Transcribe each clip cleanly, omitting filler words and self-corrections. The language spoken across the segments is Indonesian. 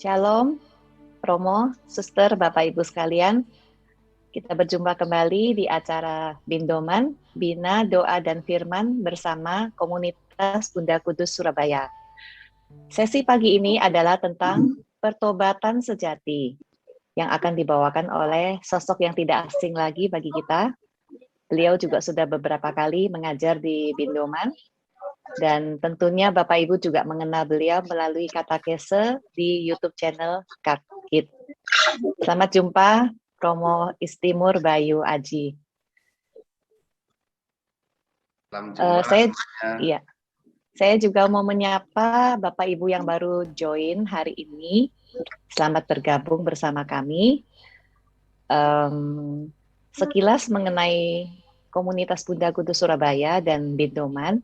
Shalom, Romo, Suster, Bapak Ibu sekalian. Kita berjumpa kembali di acara Bindoman, Bina, Doa, dan Firman bersama Komunitas Bunda Kudus Surabaya. Sesi pagi ini adalah tentang pertobatan sejati yang akan dibawakan oleh sosok yang tidak asing lagi bagi kita. Beliau juga sudah beberapa kali mengajar di Bindoman, dan tentunya Bapak Ibu juga mengenal beliau melalui katekese di YouTube channel Kakit. Selamat jumpa, Romo Istimur Bayu Aji. Saya juga mau menyapa Bapak Ibu yang baru join hari ini. Selamat bergabung bersama kami. Sekilas mengenai Komunitas Bunda Kudus Surabaya dan Bindoman,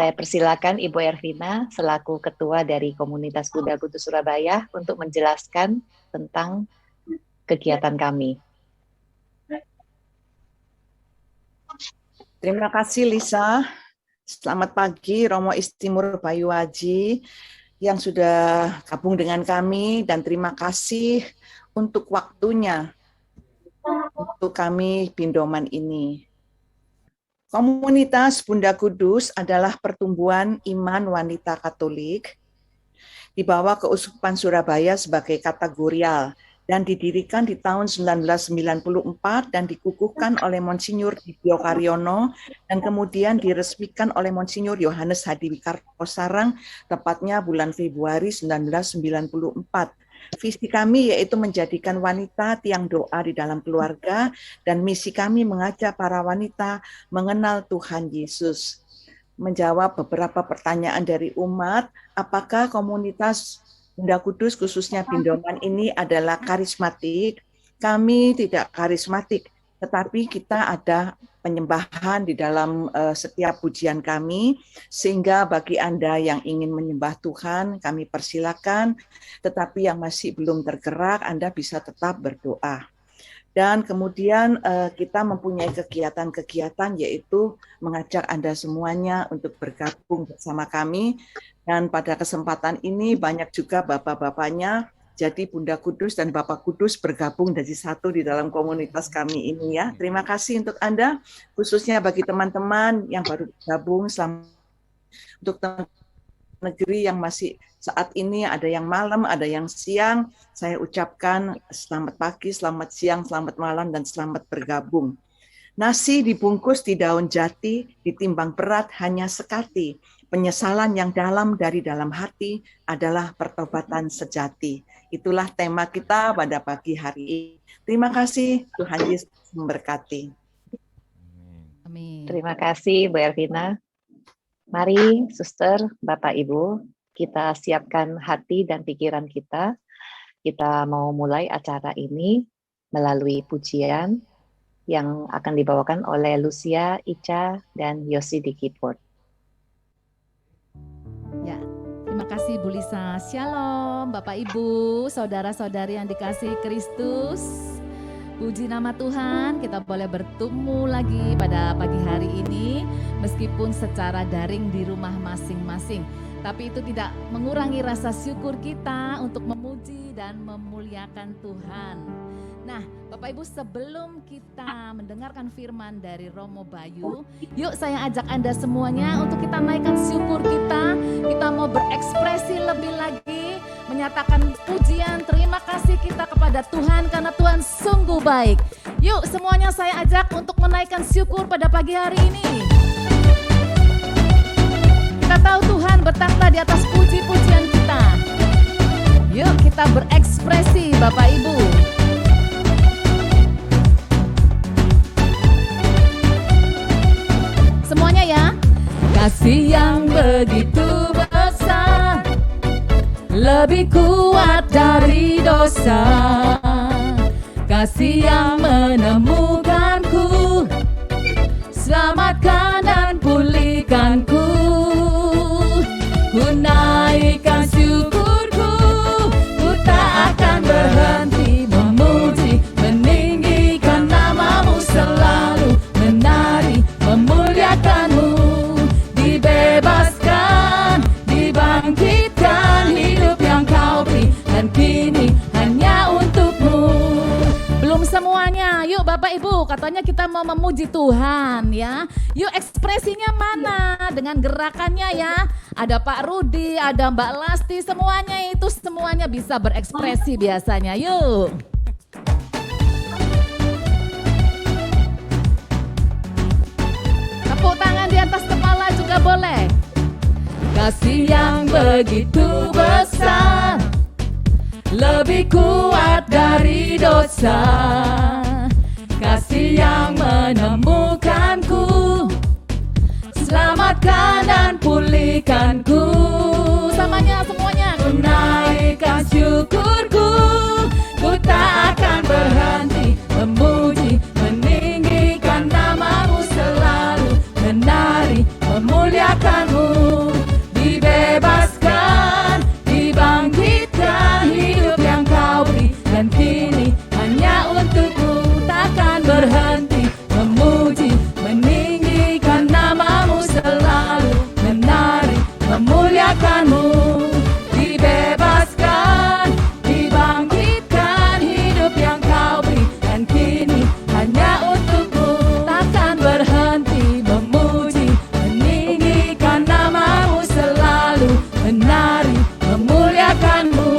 saya persilakan Ibu Ervina selaku Ketua dari Komunitas Bunda Kudus Surabaya untuk menjelaskan tentang kegiatan kami. Terima kasih Lisa. Selamat pagi Romo Istimur Bayu Aji yang sudah gabung dengan kami, dan terima kasih untuk waktunya untuk kami Bindoman ini. Komunitas Bunda Kudus adalah pertumbuhan iman wanita Katolik di bawah Keuskupan Surabaya sebagai kategorial dan didirikan di tahun 1994 dan dikukuhkan oleh Monsinyur Dibyo Karyono dan kemudian diresmikan oleh Monsinyur Yohanes Hadiwikarto Sarang tepatnya bulan Februari 1994. Visi kami yaitu menjadikan wanita tiang doa di dalam keluarga, dan misi kami mengajak para wanita mengenal Tuhan Yesus. Menjawab beberapa pertanyaan dari umat, apakah komunitas Bunda Kudus khususnya Bindoman ini adalah karismatik? Kami tidak karismatik, tetapi kita ada penyembahan di dalam setiap pujian kami, sehingga bagi Anda yang ingin menyembah Tuhan, kami persilakan, tetapi yang masih belum tergerak, Anda bisa tetap berdoa. Dan kemudian kita mempunyai kegiatan-kegiatan, yaitu mengajak Anda semuanya untuk bergabung bersama kami, dan pada kesempatan ini banyak juga bapak-bapaknya, jadi Bunda Kudus dan Bapak Kudus bergabung jadi satu di dalam komunitas kami ini ya. Terima kasih untuk Anda, khususnya bagi teman-teman yang baru bergabung. Untuk teman negeri yang masih saat ini, ada yang malam, ada yang siang, saya ucapkan selamat pagi, selamat siang, selamat malam, dan selamat bergabung. Nasi dibungkus di daun jati, ditimbang berat hanya sekati. Penyesalan yang dalam dari dalam hati adalah pertobatan sejati. Itulah tema kita pada pagi hari ini. Terima kasih, Tuhan Yesus memberkati. Amin. Terima kasih, Bu Ervina. Mari, Suster, Bapak Ibu, kita siapkan hati dan pikiran kita. Kita mau mulai acara ini melalui pujian yang akan dibawakan oleh Lucia, Ica, dan Yosi di keyboard. Ya, terima kasih Bu Lisa. Shalom Bapak Ibu, saudara-saudari yang dikasihi Kristus. Puji nama Tuhan, kita boleh bertemu lagi pada pagi hari ini meskipun secara daring di rumah masing-masing. Tapi itu tidak mengurangi rasa syukur kita untuk memuji dan memuliakan Tuhan. Nah, Bapak Ibu, sebelum kita mendengarkan firman dari Romo Bayu, yuk saya ajak Anda semuanya untuk kita naikkan syukur kita. Kita mau berekspresi lebih lagi, menyatakan pujian, terima kasih kita kepada Tuhan karena Tuhan sungguh baik. Yuk semuanya saya ajak untuk menaikkan syukur pada pagi hari ini. Kita tahu Tuhan bertakhta di atas puji-pujian kita. Yuk kita berekspresi Bapak Ibu. Semuanya ya. Kasih yang begitu besar, lebih kuat dari dosa. Kasih yang menemukanku, selamatkan dan pulihkanku. Ku naikkan syukurku, ku tak akan berhenti memuji, meninggikan namamu selalu, menari, memuliakanmu. Dibebaskan, dibangkitkan hidup yang kau beri, Katanya kita mau memuji Tuhan ya. Yuk ekspresinya mana? Dengan gerakannya ya. Ada Pak Rudi, ada Mbak Lasti, semuanya bisa berekspresi biasanya. Yuk. Tepuk tangan di atas kepala juga boleh. Kasih yang begitu besar, lebih kuat dari dosa. Kasih yang menemukanku, selamatkan dan pulihkanku. Samanya semuanya. Ku naikkan syukurku, ku tak akan berhenti memuji, meninggikan namamu selalu, menari, memuliakanmu. Dibebaskan, dibangkitkan, hidup yang kau beri, dan kini hanya untukmu. Takkan berhenti memuji, meninggikan namamu selalu, menari, memuliakanmu. Dibebaskan, dibangkitkan, hidup yang kau beri, dan kini hanya untukmu. Takkan berhenti memuji, meninggikan namamu selalu, menari, memuliakanmu.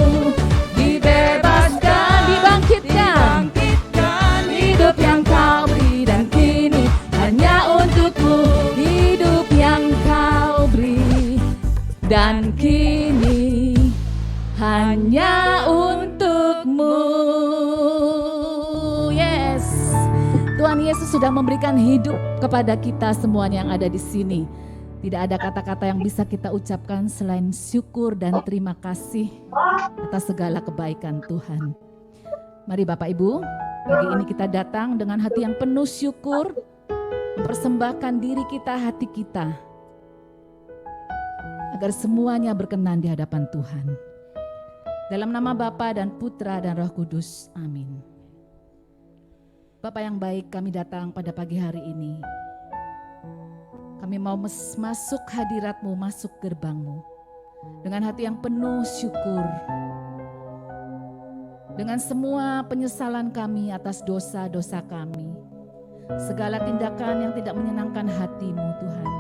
Dibebaskan, dibangkitkan, hidup yang kau beri, dan kini hanya untukmu. Hidup yang kau beri, dan kini hanya untukmu. Yes, Tuhan Yesus sudah memberikan hidup kepada kita semuanya yang ada di sini. Tidak ada kata-kata yang bisa kita ucapkan selain syukur dan terima kasih atas segala kebaikan Tuhan. Mari Bapak Ibu, pagi ini kita datang dengan hati yang penuh syukur, mempersembahkan diri kita, hati kita, agar semuanya berkenan di hadapan Tuhan. Dalam nama Bapa dan Putra dan Roh Kudus, amin. Bapa yang baik, kami datang pada pagi hari ini. Kami mau masuk hadirat-Mu, masuk gerbang-Mu, dengan hati yang penuh syukur. Dengan semua penyesalan kami atas dosa-dosa kami, segala tindakan yang tidak menyenangkan hati-Mu Tuhan.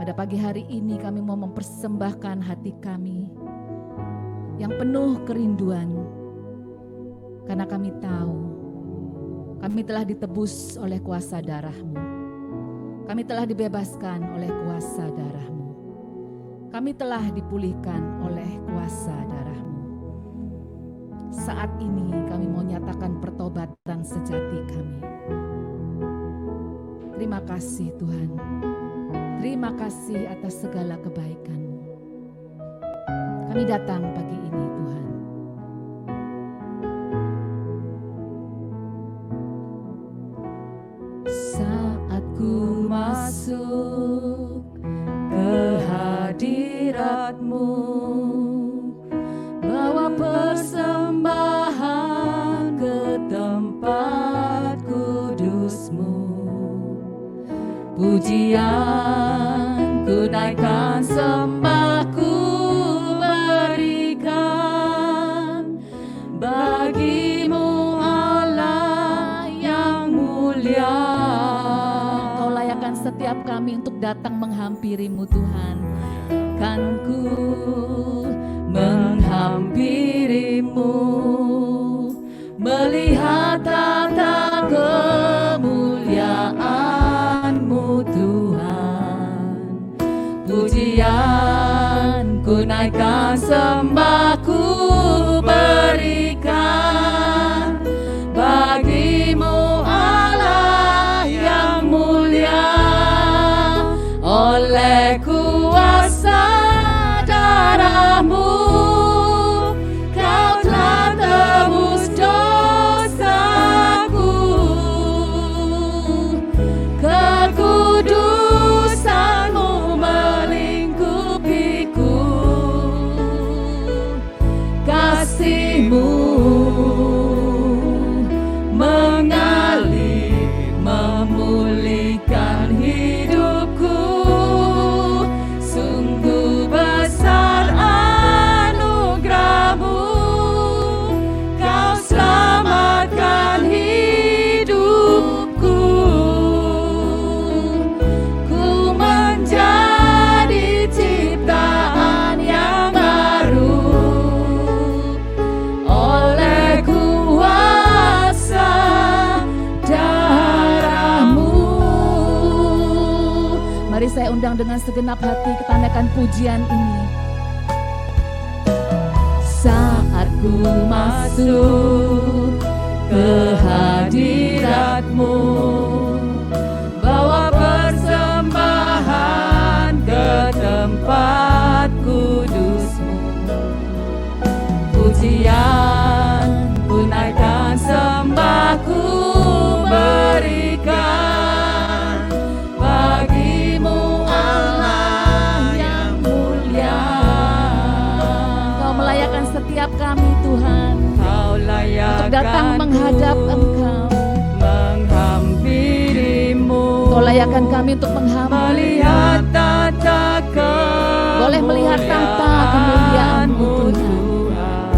Pada pagi hari ini kami mau mempersembahkan hati kami yang penuh kerinduan, karena kami tahu kami telah ditebus oleh kuasa darah-Mu. Kami telah dibebaskan oleh kuasa darah-Mu. Kami telah dipulihkan oleh kuasa darah-Mu. Saat ini kami mau nyatakan pertobatan sejati kami. Terima kasih Tuhan. Terima kasih atas segala kebaikan-Mu. Kami datang pagi ini Tuhan. Saat ku masuk ke hadirat-Mu, bawa persembahan ke tempat kudus-Mu. Pujian ku naikkan, sembahku berikan bagi-Mu Allah yang mulia. Kau layakkan setiap kami untuk datang menghampiri-Mu Tuhan. Kan ku menghampiri-Mu, melihat tata kemuliaan-Mu Tuhan. Pujian ku naikkan, sembahku berikan bagi-Mu Allah yang mulia. Oleh kuasa darah-Mu Kau telah tebus dosaku. Kekudusan-Mu melingkupiku. Kasih-Mu mengalir, memulihkan hidupku. Sungguh besar saya undang dengan segenap hati kita naikkan pujian ini. Saat ku masuk ke hadirat-Mu, bawa persembahan ke tempat kudus-Mu. Pujian ku naikkan, sembah ku berikan bagi-Mu Allah yang mulia. Kau melayakan setiap kami Tuhan, Kau layakan untuk datang menghadap Engkau, menghampiri-Mu. Kau layakan kami untuk melihat tata kemuliaan-Mu. Boleh melihat tata kemuliaan-Mu Tuhan.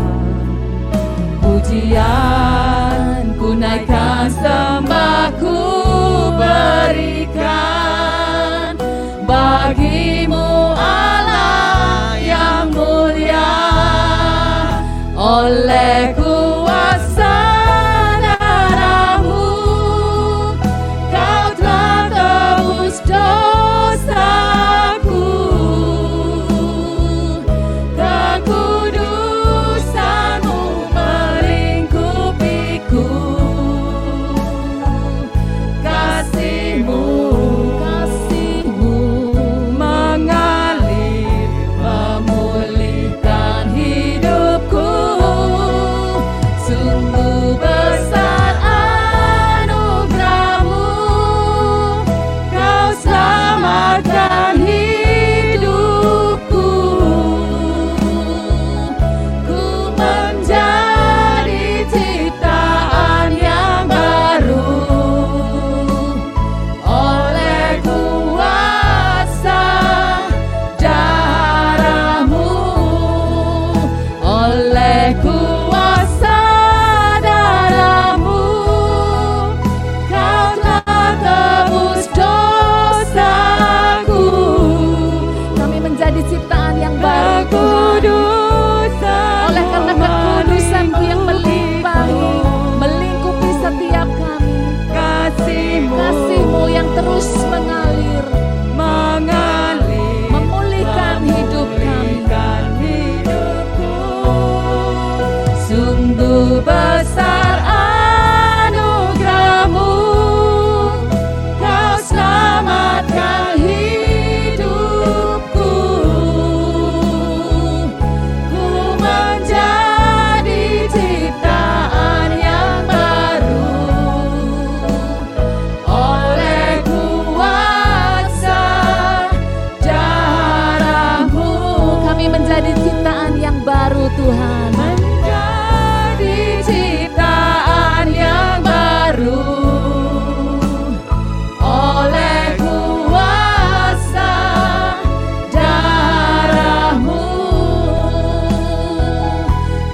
Pujian ku naikkan, sembah ku berikan bagi-Mu Allah yang mulia. Oleh kuasa darah-Mu, Kau telah tebus dosaku. Kekudusan-Mu melingkupiku. Kasih-Mu mengalir, memulihkan hidupku. Sungguh besar anugerah-Mu, Kau selamatkan hidupku. Ku menjadi ciptaan yang baru oleh kuasa darah-Mu. Oleh kuasa darah-Mu, Kau telah tebus dosaku. Kami menjadi ciptaan yang baru Tuhan. Oleh karena kekudusan-Mu yang melimpahi, melingkupi setiap kami. Kasih-Mu yang terus mengalir, memulihkan hidup kami. Sungguh besar anugerah-Mu, Kau selamatkan hidupku. Ku menjadi ciptaan yang baru oleh kuasa darah-Mu. Kami menjadi ciptaan yang baru Tuhan. Menjadi ciptaan yang baru oleh kuasa darah-Mu.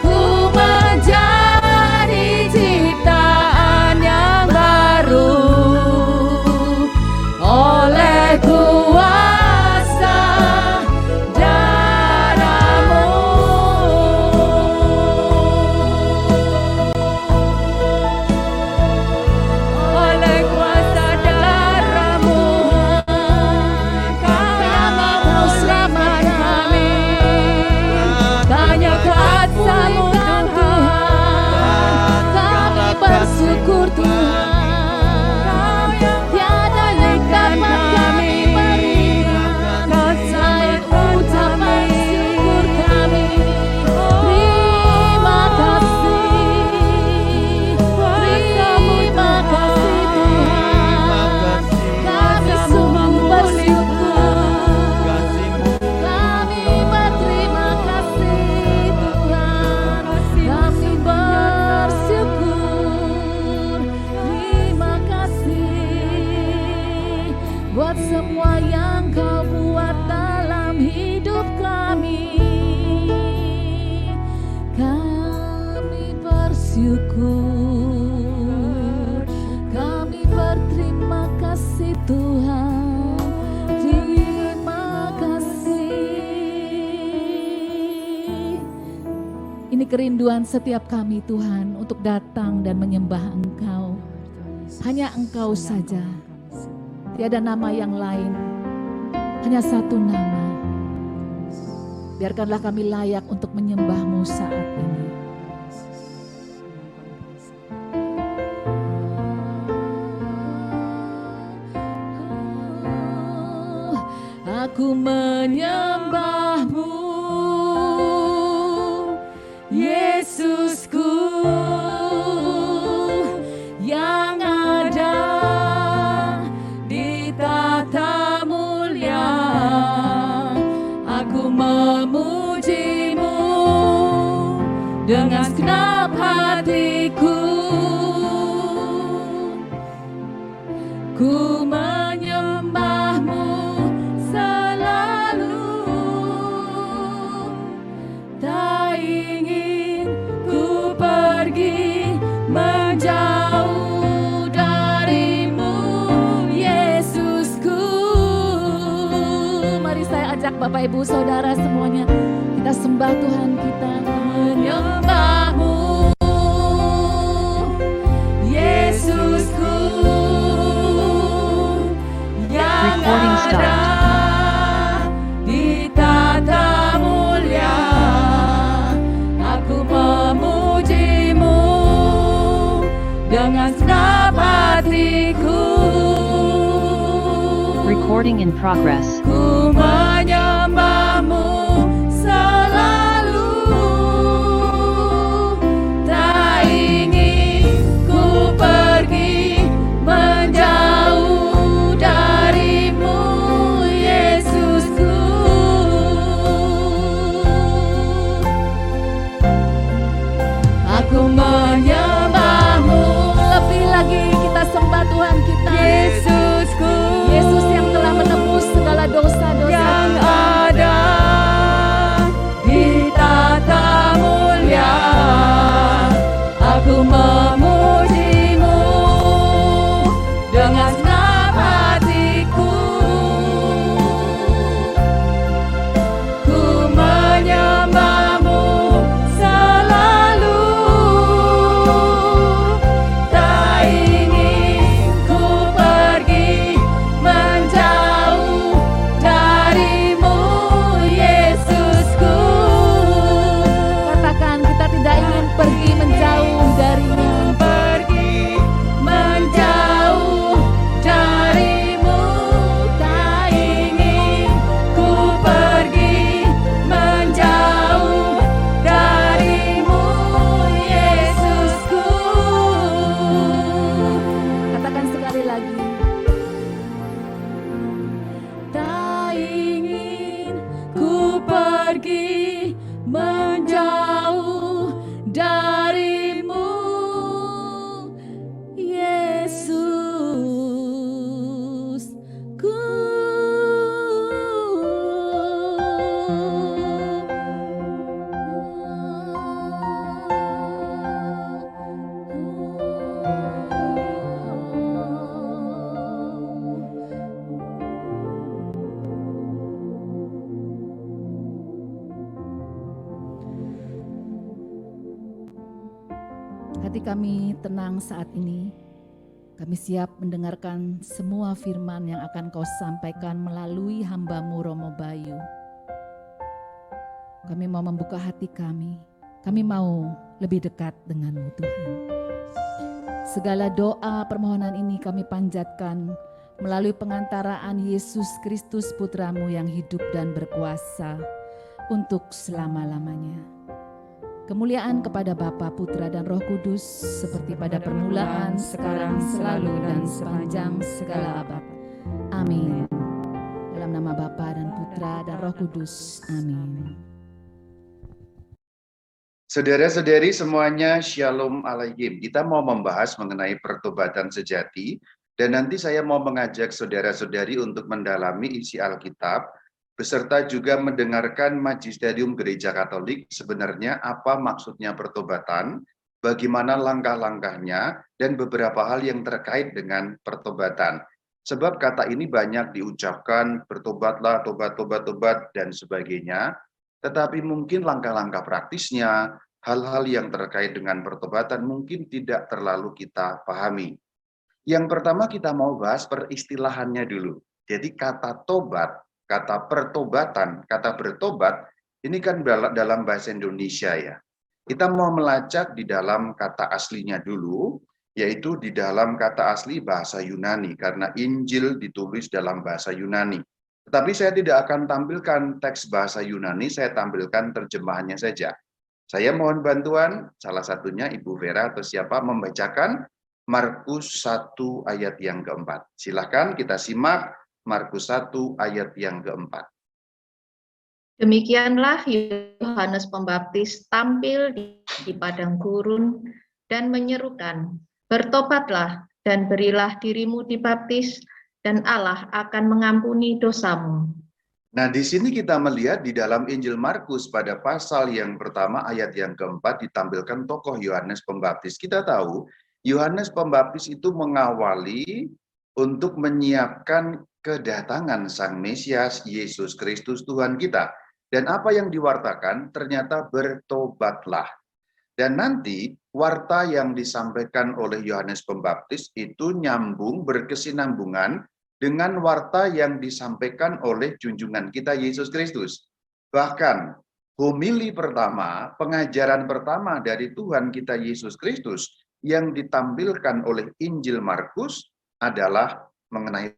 Ku menjadi ciptaan yang baru oleh kuasa darah-Mu. Oleh kuasa darah-Mu, Kau selamatkan kami. Hanya kuasa-Mu Tuhan, kami bersyukur Tuhan. Tiada yang dapat kami berikan selain ucapan syukur kami. Terima kasih, terima kasih Tuhan. Kami sungguh bersyukur, kami berterima kasih Tuhan. Kami bersyukur, terima kasih buat semua yang Kau buat dalam hidup kami. Kami bersyukur, kami berterima kasih Tuhan. Terima kasih. Ini kerinduan setiap kami Tuhan untuk datang dan menyembah Engkau. Hanya Engkau saja, tiada nama yang lain. hanya satu nama. Biarkanlah kami layak untuk menyembah-Mu saat ini. Aku menyembah-Mu, Yesusku, yang ada di tata mulia. Aku memuji-Mu dengan segenap hatiku. Ku menyembah-Mu selalu, tak ingin ku pergi menjauh dari-Mu, Yesusku. Mari saya ajak Bapak Ibu Saudara semuanya, kita sembah Tuhan kita, menyembah-Mu, Yesusku, yang ada di tata mulia. Aku memuji-Mu dengan segenap hatiku. Recording in progress. Ku menyembah-Mu selalu, tak ingin ku pergi menjauh dari-Mu, Yesusku. Aku menyembah-Mu, lebih lagi kita sembah Tuhan kita, Yesusku, Yesus yang telah menebus segala dosa-dosa yang ada di tata mulia. Aku memuji-Mu dengan segenap hatiku. Ku menyembah-Mu selalu, tak ingin ku pergi menjauh dari-Mu, Yesusku. Katakan, kita tidak ingin pergi menjauh dari-Mu, pergi menjauh dari-Mu, tak ingin ku pergi menjauh dari-Mu, Yesusku. Katakan sekali lagi, tak ingin ku pergi menjauh dari-Mu, Yesusku. Hati kami tenang saat ini. Kami siap mendengarkan semua firman yang akan Kau sampaikan melalui hamba-Mu Romo Bayu. Kami mau membuka hati kami. Kami mau lebih dekat dengan-Mu Tuhan. Segala doa permohonan ini kami panjatkan melalui pengantaraan Yesus Kristus Putra-Mu yang hidup dan berkuasa untuk selama-lamanya. Kemuliaan kepada Bapa, Putra, dan Roh Kudus, seperti pada permulaan, sekarang, selalu, dan sepanjang segala abad. Amin. Dalam nama Bapa dan Putra dan Roh Kudus. Amin. Saudara-saudari semuanya, Shalom Alaikum. Kita mau membahas mengenai pertobatan sejati, dan nanti saya mau mengajak saudara-saudari untuk mendalami isi Alkitab, beserta juga mendengarkan magisterium Gereja Katolik sebenarnya apa maksudnya pertobatan, bagaimana langkah-langkahnya, dan beberapa hal yang terkait dengan pertobatan. Sebab kata ini banyak diucapkan, bertobatlah, tobat, tobat, tobat, dan sebagainya. Tetapi mungkin langkah-langkah praktisnya, hal-hal yang terkait dengan pertobatan mungkin tidak terlalu kita pahami. Yang pertama kita mau bahas peristilahannya dulu. Jadi kata tobat kata pertobatan, kata bertobat, ini kan dalam bahasa Indonesia ya. Kita mau melacak di dalam kata aslinya dulu, yaitu di dalam kata asli bahasa Yunani, karena Injil ditulis dalam bahasa Yunani. Tetapi saya tidak akan tampilkan teks bahasa Yunani, saya tampilkan terjemahannya saja. Saya mohon bantuan, salah satunya Ibu Vera atau siapa membacakan Markus 1 ayat yang keempat. Silakan kita simak Markus 1 ayat yang keempat. Demikianlah Yohanes Pembaptis tampil di padang gurun dan menyerukan, "Bertobatlah dan berilah dirimu dibaptis, dan Allah akan mengampuni dosamu." Nah, di sini kita melihat di dalam Injil Markus pada pasal yang pertama ayat yang keempat ditampilkan tokoh Yohanes Pembaptis. Kita tahu Yohanes Pembaptis itu mengawali untuk menyiapkan kedatangan Sang Mesias Yesus Kristus Tuhan kita. Dan apa yang diwartakan ternyata bertobatlah. Dan nanti warta yang disampaikan oleh Yohanes Pembaptis itu nyambung, berkesinambungan dengan warta yang disampaikan oleh junjungan kita Yesus Kristus. Bahkan homili pertama, pengajaran pertama dari Tuhan kita Yesus Kristus yang ditampilkan oleh Injil Markus adalah mengenai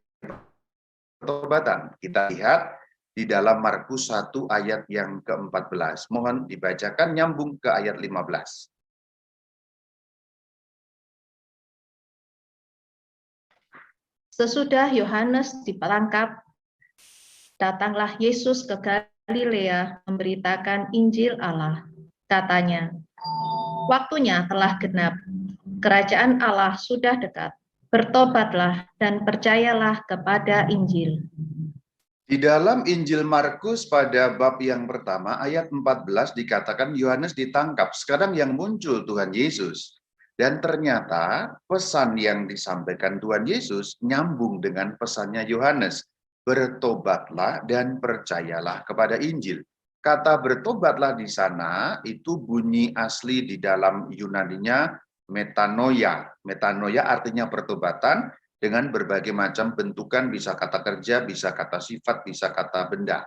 pertobatan. Kita lihat di dalam Markus 1 ayat yang ke-14. Mohon dibacakan nyambung ke ayat 15. Sesudah Yohanes ditangkap, datanglah Yesus ke Galilea memberitakan Injil Allah. Katanya, "Waktunya telah genap, kerajaan Allah sudah dekat. Bertobatlah dan percayalah kepada Injil." Di dalam Injil Markus pada bab yang pertama ayat 14 dikatakan Yohanes ditangkap. Sekarang yang muncul Tuhan Yesus. Dan ternyata pesan yang disampaikan Tuhan Yesus nyambung dengan pesannya Yohanes. Bertobatlah dan percayalah kepada Injil. Kata bertobatlah di sana itu bunyi asli di dalam Yunaninya metanoia. Metanoia artinya pertobatan dengan berbagai macam bentukan, bisa kata kerja, bisa kata sifat, bisa kata benda.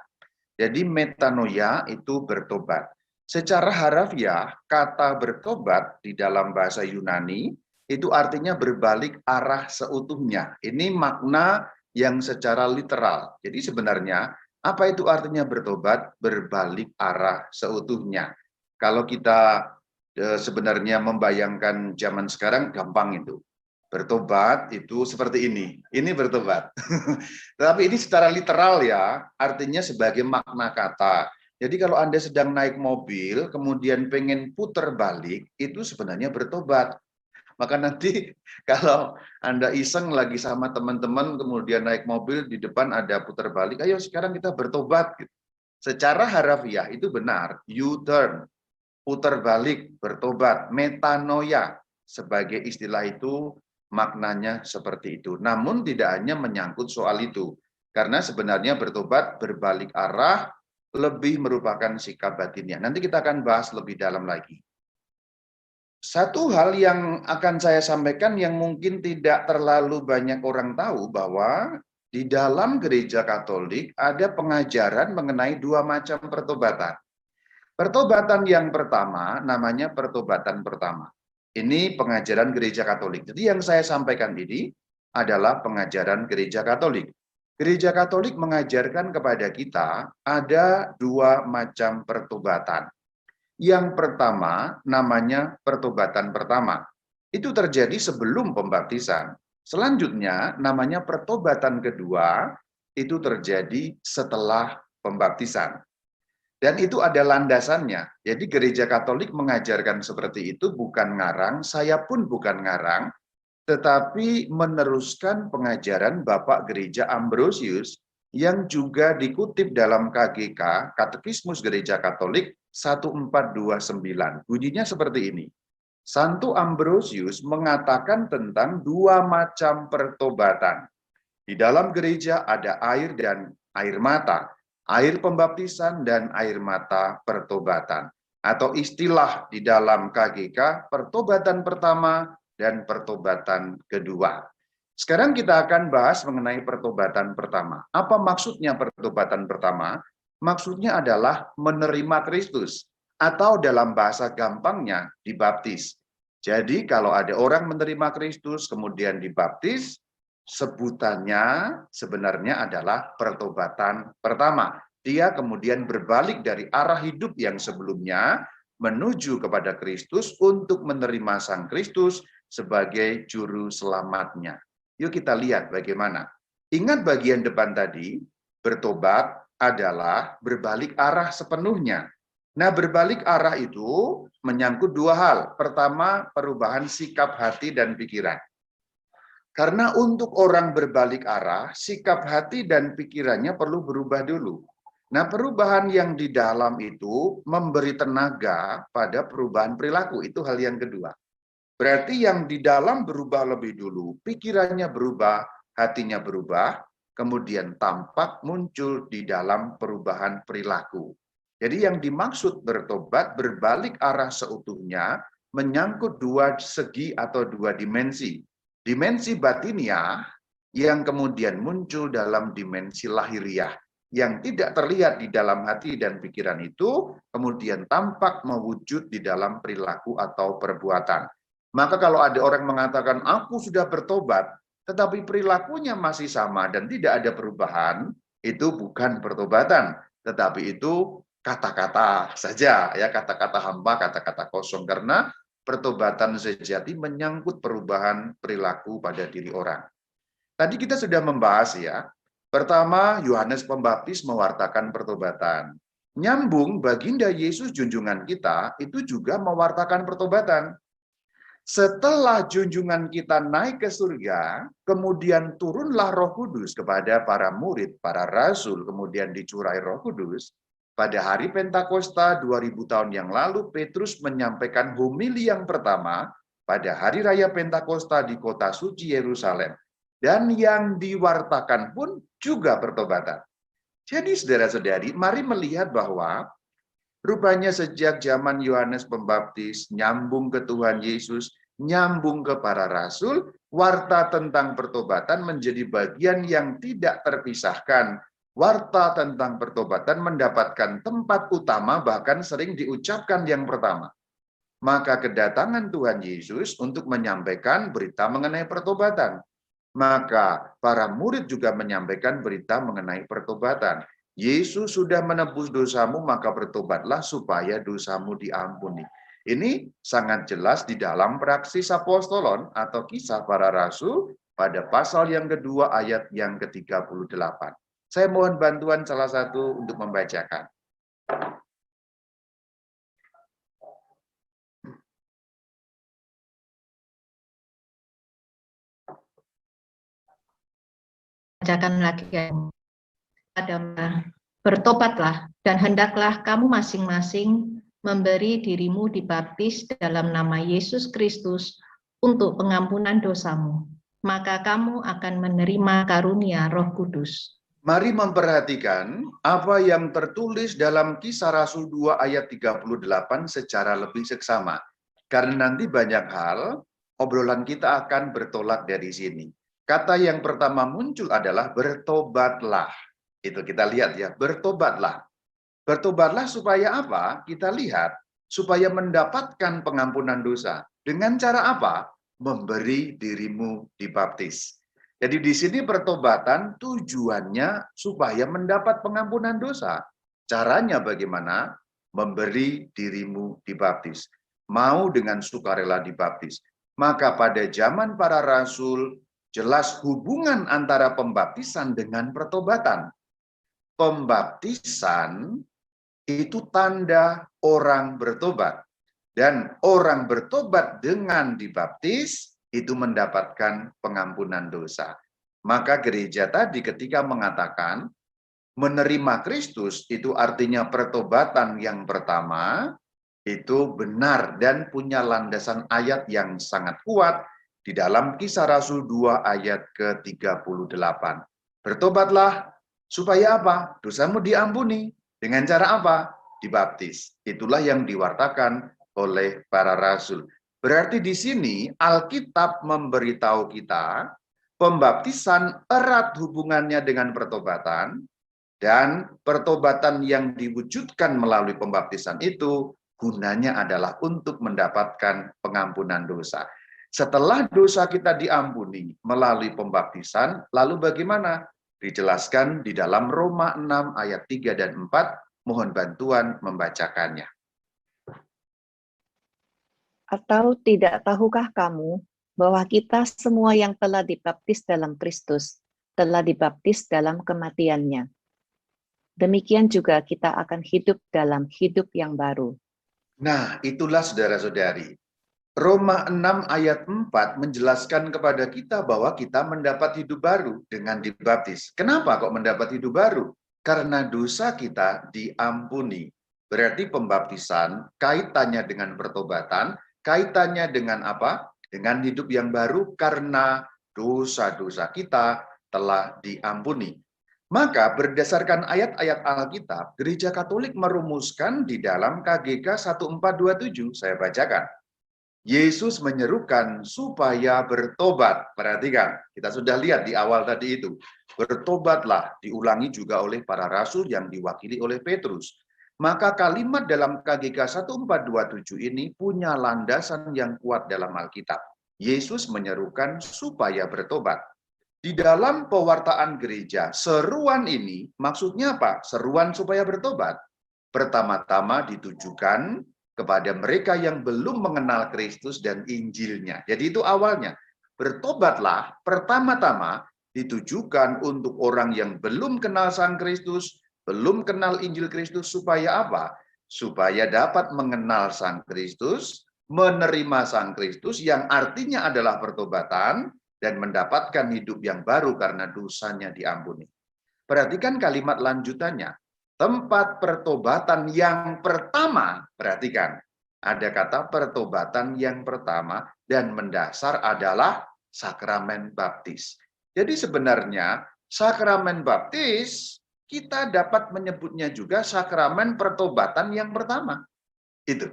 Jadi metanoia itu bertobat. Secara harafiah, kata bertobat di dalam bahasa Yunani itu artinya berbalik arah seutuhnya. Ini makna yang secara literal. Jadi sebenarnya apa itu artinya bertobat? Berbalik arah seutuhnya. Kalau kita sebenarnya membayangkan zaman sekarang gampang itu. Bertobat itu seperti ini bertobat. Tapi ini secara literal ya, artinya sebagai makna kata. Jadi kalau Anda sedang naik mobil, kemudian pengen putar balik, itu sebenarnya bertobat. Maka nanti kalau Anda iseng lagi sama teman-teman, kemudian naik mobil, di depan ada putar balik, ayo sekarang kita bertobat. Secara harafiah itu benar, U-turn, putar balik, bertobat, metanoia, sebagai istilah itu maknanya seperti itu. Namun tidak hanya menyangkut soal itu, karena sebenarnya bertobat berbalik arah, lebih merupakan sikap batinnya. Nanti kita akan bahas lebih dalam lagi. Satu hal yang akan saya sampaikan yang mungkin tidak terlalu banyak orang tahu bahwa di dalam gereja Katolik ada pengajaran mengenai dua macam pertobatan. Pertobatan yang pertama namanya pertobatan pertama. Ini pengajaran gereja Katolik. Jadi yang saya sampaikan ini adalah pengajaran gereja Katolik. Gereja Katolik mengajarkan kepada kita ada dua macam pertobatan. Yang pertama namanya pertobatan pertama. Itu terjadi sebelum pembaptisan. Selanjutnya namanya pertobatan kedua, itu terjadi setelah pembaptisan. Dan itu ada landasannya. Jadi gereja Katolik mengajarkan seperti itu bukan ngarang, saya pun bukan ngarang, tetapi meneruskan pengajaran Bapak Gereja Ambrosius yang juga dikutip dalam KGK, Katekismus Gereja Katolik 1429. Bunyinya seperti ini. Santo Ambrosius mengatakan tentang dua macam pertobatan. Di dalam gereja ada air dan air mata, air pembaptisan dan air mata pertobatan. Atau istilah di dalam KGK, pertobatan pertama dan pertobatan kedua. Sekarang kita akan bahas mengenai pertobatan pertama. Apa maksudnya pertobatan pertama? Maksudnya adalah menerima Kristus, atau dalam bahasa gampangnya dibaptis. Jadi kalau ada orang menerima Kristus kemudian dibaptis, sebutannya sebenarnya adalah pertobatan pertama. Dia kemudian berbalik dari arah hidup yang sebelumnya menuju kepada Kristus untuk menerima Sang Kristus sebagai juru selamatnya. Yuk kita lihat bagaimana. Ingat bagian depan tadi, bertobat adalah berbalik arah sepenuhnya. Nah, berbalik arah itu menyangkut dua hal. Pertama, perubahan sikap hati dan pikiran. Karena untuk orang berbalik arah, sikap hati dan pikirannya perlu berubah dulu. Nah, perubahan yang di dalam itu memberi tenaga pada perubahan perilaku. Itu hal yang kedua. Berarti yang di dalam berubah lebih dulu, pikirannya berubah, hatinya berubah, kemudian tampak muncul di dalam perubahan perilaku. Jadi yang dimaksud bertobat, berbalik arah seutuhnya, menyangkut dua segi atau dua dimensi. Dimensi batiniah yang kemudian muncul dalam dimensi lahiriah, yang tidak terlihat di dalam hati dan pikiran itu, kemudian tampak mewujud di dalam perilaku atau perbuatan. Maka kalau ada orang mengatakan, aku sudah bertobat, tetapi perilakunya masih sama dan tidak ada perubahan, itu bukan pertobatan, tetapi itu kata-kata saja, ya, kata-kata hampa, kata-kata kosong, karena pertobatan sejati menyangkut perubahan perilaku pada diri orang. Tadi kita sudah membahas ya, pertama Yohanes Pembaptis mewartakan pertobatan. Nyambung baginda Yesus junjungan kita itu juga mewartakan pertobatan. Setelah junjungan kita naik ke surga, kemudian turunlah Roh Kudus kepada para murid, para rasul, kemudian dicurai Roh Kudus. Pada hari Pentakosta 2000 tahun yang lalu, Petrus menyampaikan homili yang pertama pada hari raya Pentakosta di kota suci Yerusalem. Dan yang diwartakan pun juga pertobatan. Jadi saudara-saudari, mari melihat bahwa rupanya sejak zaman Yohanes Pembaptis, nyambung ke Tuhan Yesus, nyambung ke para rasul, warta tentang pertobatan menjadi bagian yang tidak terpisahkan. Warta tentang pertobatan mendapatkan tempat utama, bahkan sering diucapkan yang pertama. Maka kedatangan Tuhan Yesus untuk menyampaikan berita mengenai pertobatan. Maka para murid juga menyampaikan berita mengenai pertobatan. Yesus sudah menebus dosamu, maka bertobatlah supaya dosamu diampuni. Ini sangat jelas di dalam Praksis Apostolon atau Kisah Para Rasul pada pasal yang kedua ayat yang ke-38. Saya mohon bantuan salah satu untuk membacakan. Bacakan lagi ya. Bertobatlah dan hendaklah kamu masing-masing memberi dirimu dibaptis dalam nama Yesus Kristus untuk pengampunan dosamu. Maka kamu akan menerima karunia Roh Kudus. Mari memperhatikan apa yang tertulis dalam Kisah Rasul 2 ayat 38 secara lebih seksama. Karena nanti banyak hal, obrolan kita akan bertolak dari sini. Kata yang pertama muncul adalah bertobatlah. Itu kita lihat ya, bertobatlah. Bertobatlah supaya apa? Kita lihat, supaya mendapatkan pengampunan dosa. Dengan cara apa? Memberi dirimu dibaptis. Jadi di sini pertobatan tujuannya supaya mendapat pengampunan dosa. Caranya bagaimana? Memberi dirimu dibaptis. Mau dengan sukarela dibaptis. Maka pada zaman para rasul, jelas hubungan antara pembaptisan dengan pertobatan. Pembaptisan itu tanda orang bertobat. Dan orang bertobat dengan dibaptis, itu mendapatkan pengampunan dosa. Maka gereja tadi ketika mengatakan, menerima Kristus itu artinya pertobatan yang pertama, itu benar dan punya landasan ayat yang sangat kuat di dalam Kisah Rasul 2 ayat ke-38. Bertobatlah supaya apa? Dosamu diampuni. Dengan cara apa? Dibaptis. Itulah yang diwartakan oleh para rasul. Berarti di sini Alkitab memberitahu kita Pembaptisan erat hubungannya dengan pertobatan, dan pertobatan yang diwujudkan melalui pembaptisan itu gunanya adalah untuk mendapatkan pengampunan dosa. Setelah dosa kita diampuni melalui pembaptisan, lalu bagaimana? Dijelaskan di dalam Roma 6 ayat 3 dan 4, mohon bantuan membacakannya. Atau tidak tahukah kamu bahwa kita semua yang telah dibaptis dalam Kristus, telah dibaptis dalam kematiannya. Demikian juga kita akan hidup dalam hidup yang baru. Nah, itulah saudara-saudari. Roma 6 ayat 4 menjelaskan kepada kita bahwa kita mendapat hidup baru dengan dibaptis. Kenapa kok mendapat hidup baru? Karena dosa kita diampuni. Berarti pembaptisan kaitannya dengan pertobatan, kaitannya dengan apa? Dengan hidup yang baru karena dosa-dosa kita telah diampuni. Maka berdasarkan ayat-ayat Alkitab, Gereja Katolik merumuskan di dalam KGK 1427, saya bacakan. Yesus menyerukan supaya bertobat. Perhatikan, kita sudah lihat di awal tadi itu. Bertobatlah, diulangi juga oleh para rasul yang diwakili oleh Petrus. Maka kalimat dalam KGK 1427 ini punya landasan yang kuat dalam Alkitab. Yesus menyerukan supaya bertobat. Di dalam pewartaan gereja, seruan ini maksudnya apa? Seruan supaya bertobat. Pertama-tama ditujukan kepada mereka yang belum mengenal Kristus dan Injilnya. Jadi itu awalnya. Bertobatlah pertama-tama ditujukan untuk orang yang belum kenal Sang Kristus, belum kenal Injil Kristus, supaya apa? Supaya dapat mengenal Sang Kristus, menerima Sang Kristus yang artinya adalah pertobatan, dan mendapatkan hidup yang baru karena dosanya diampuni. Perhatikan kalimat lanjutannya. Tempat pertobatan yang pertama, perhatikan, ada kata pertobatan yang pertama dan mendasar adalah sakramen baptis. Jadi sebenarnya sakramen baptis kita dapat menyebutnya juga sakramen pertobatan yang pertama. Itu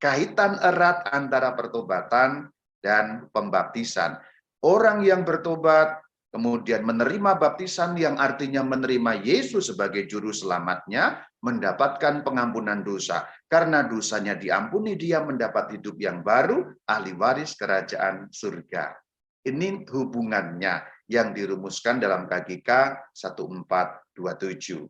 kaitan erat antara pertobatan dan pembaptisan. Orang yang bertobat kemudian menerima baptisan yang artinya menerima Yesus sebagai juru selamatnya, mendapatkan pengampunan dosa. Karena dosanya diampuni, dia mendapat hidup yang baru, ahli waris kerajaan surga. Ini hubungannya yang dirumuskan dalam KGK 1427.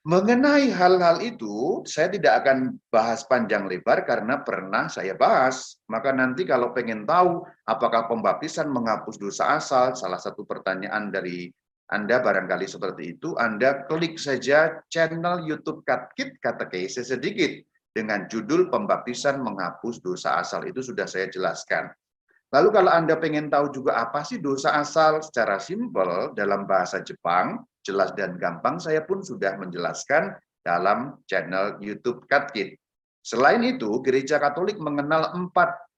Mengenai hal-hal itu, saya tidak akan bahas panjang lebar karena pernah saya bahas. Maka nanti kalau pengen tahu apakah pembaptisan menghapus dosa asal, salah satu pertanyaan dari Anda barangkali seperti itu, Anda klik saja channel YouTube Katkit Katekese sedikit dengan judul Pembaptisan Menghapus Dosa Asal. Itu sudah saya jelaskan. Lalu kalau Anda pengen tahu juga apa sih dosa asal secara simpel dalam bahasa Jepang, jelas dan gampang, saya pun sudah menjelaskan dalam channel YouTube Katkit. Selain itu, Gereja Katolik mengenal 4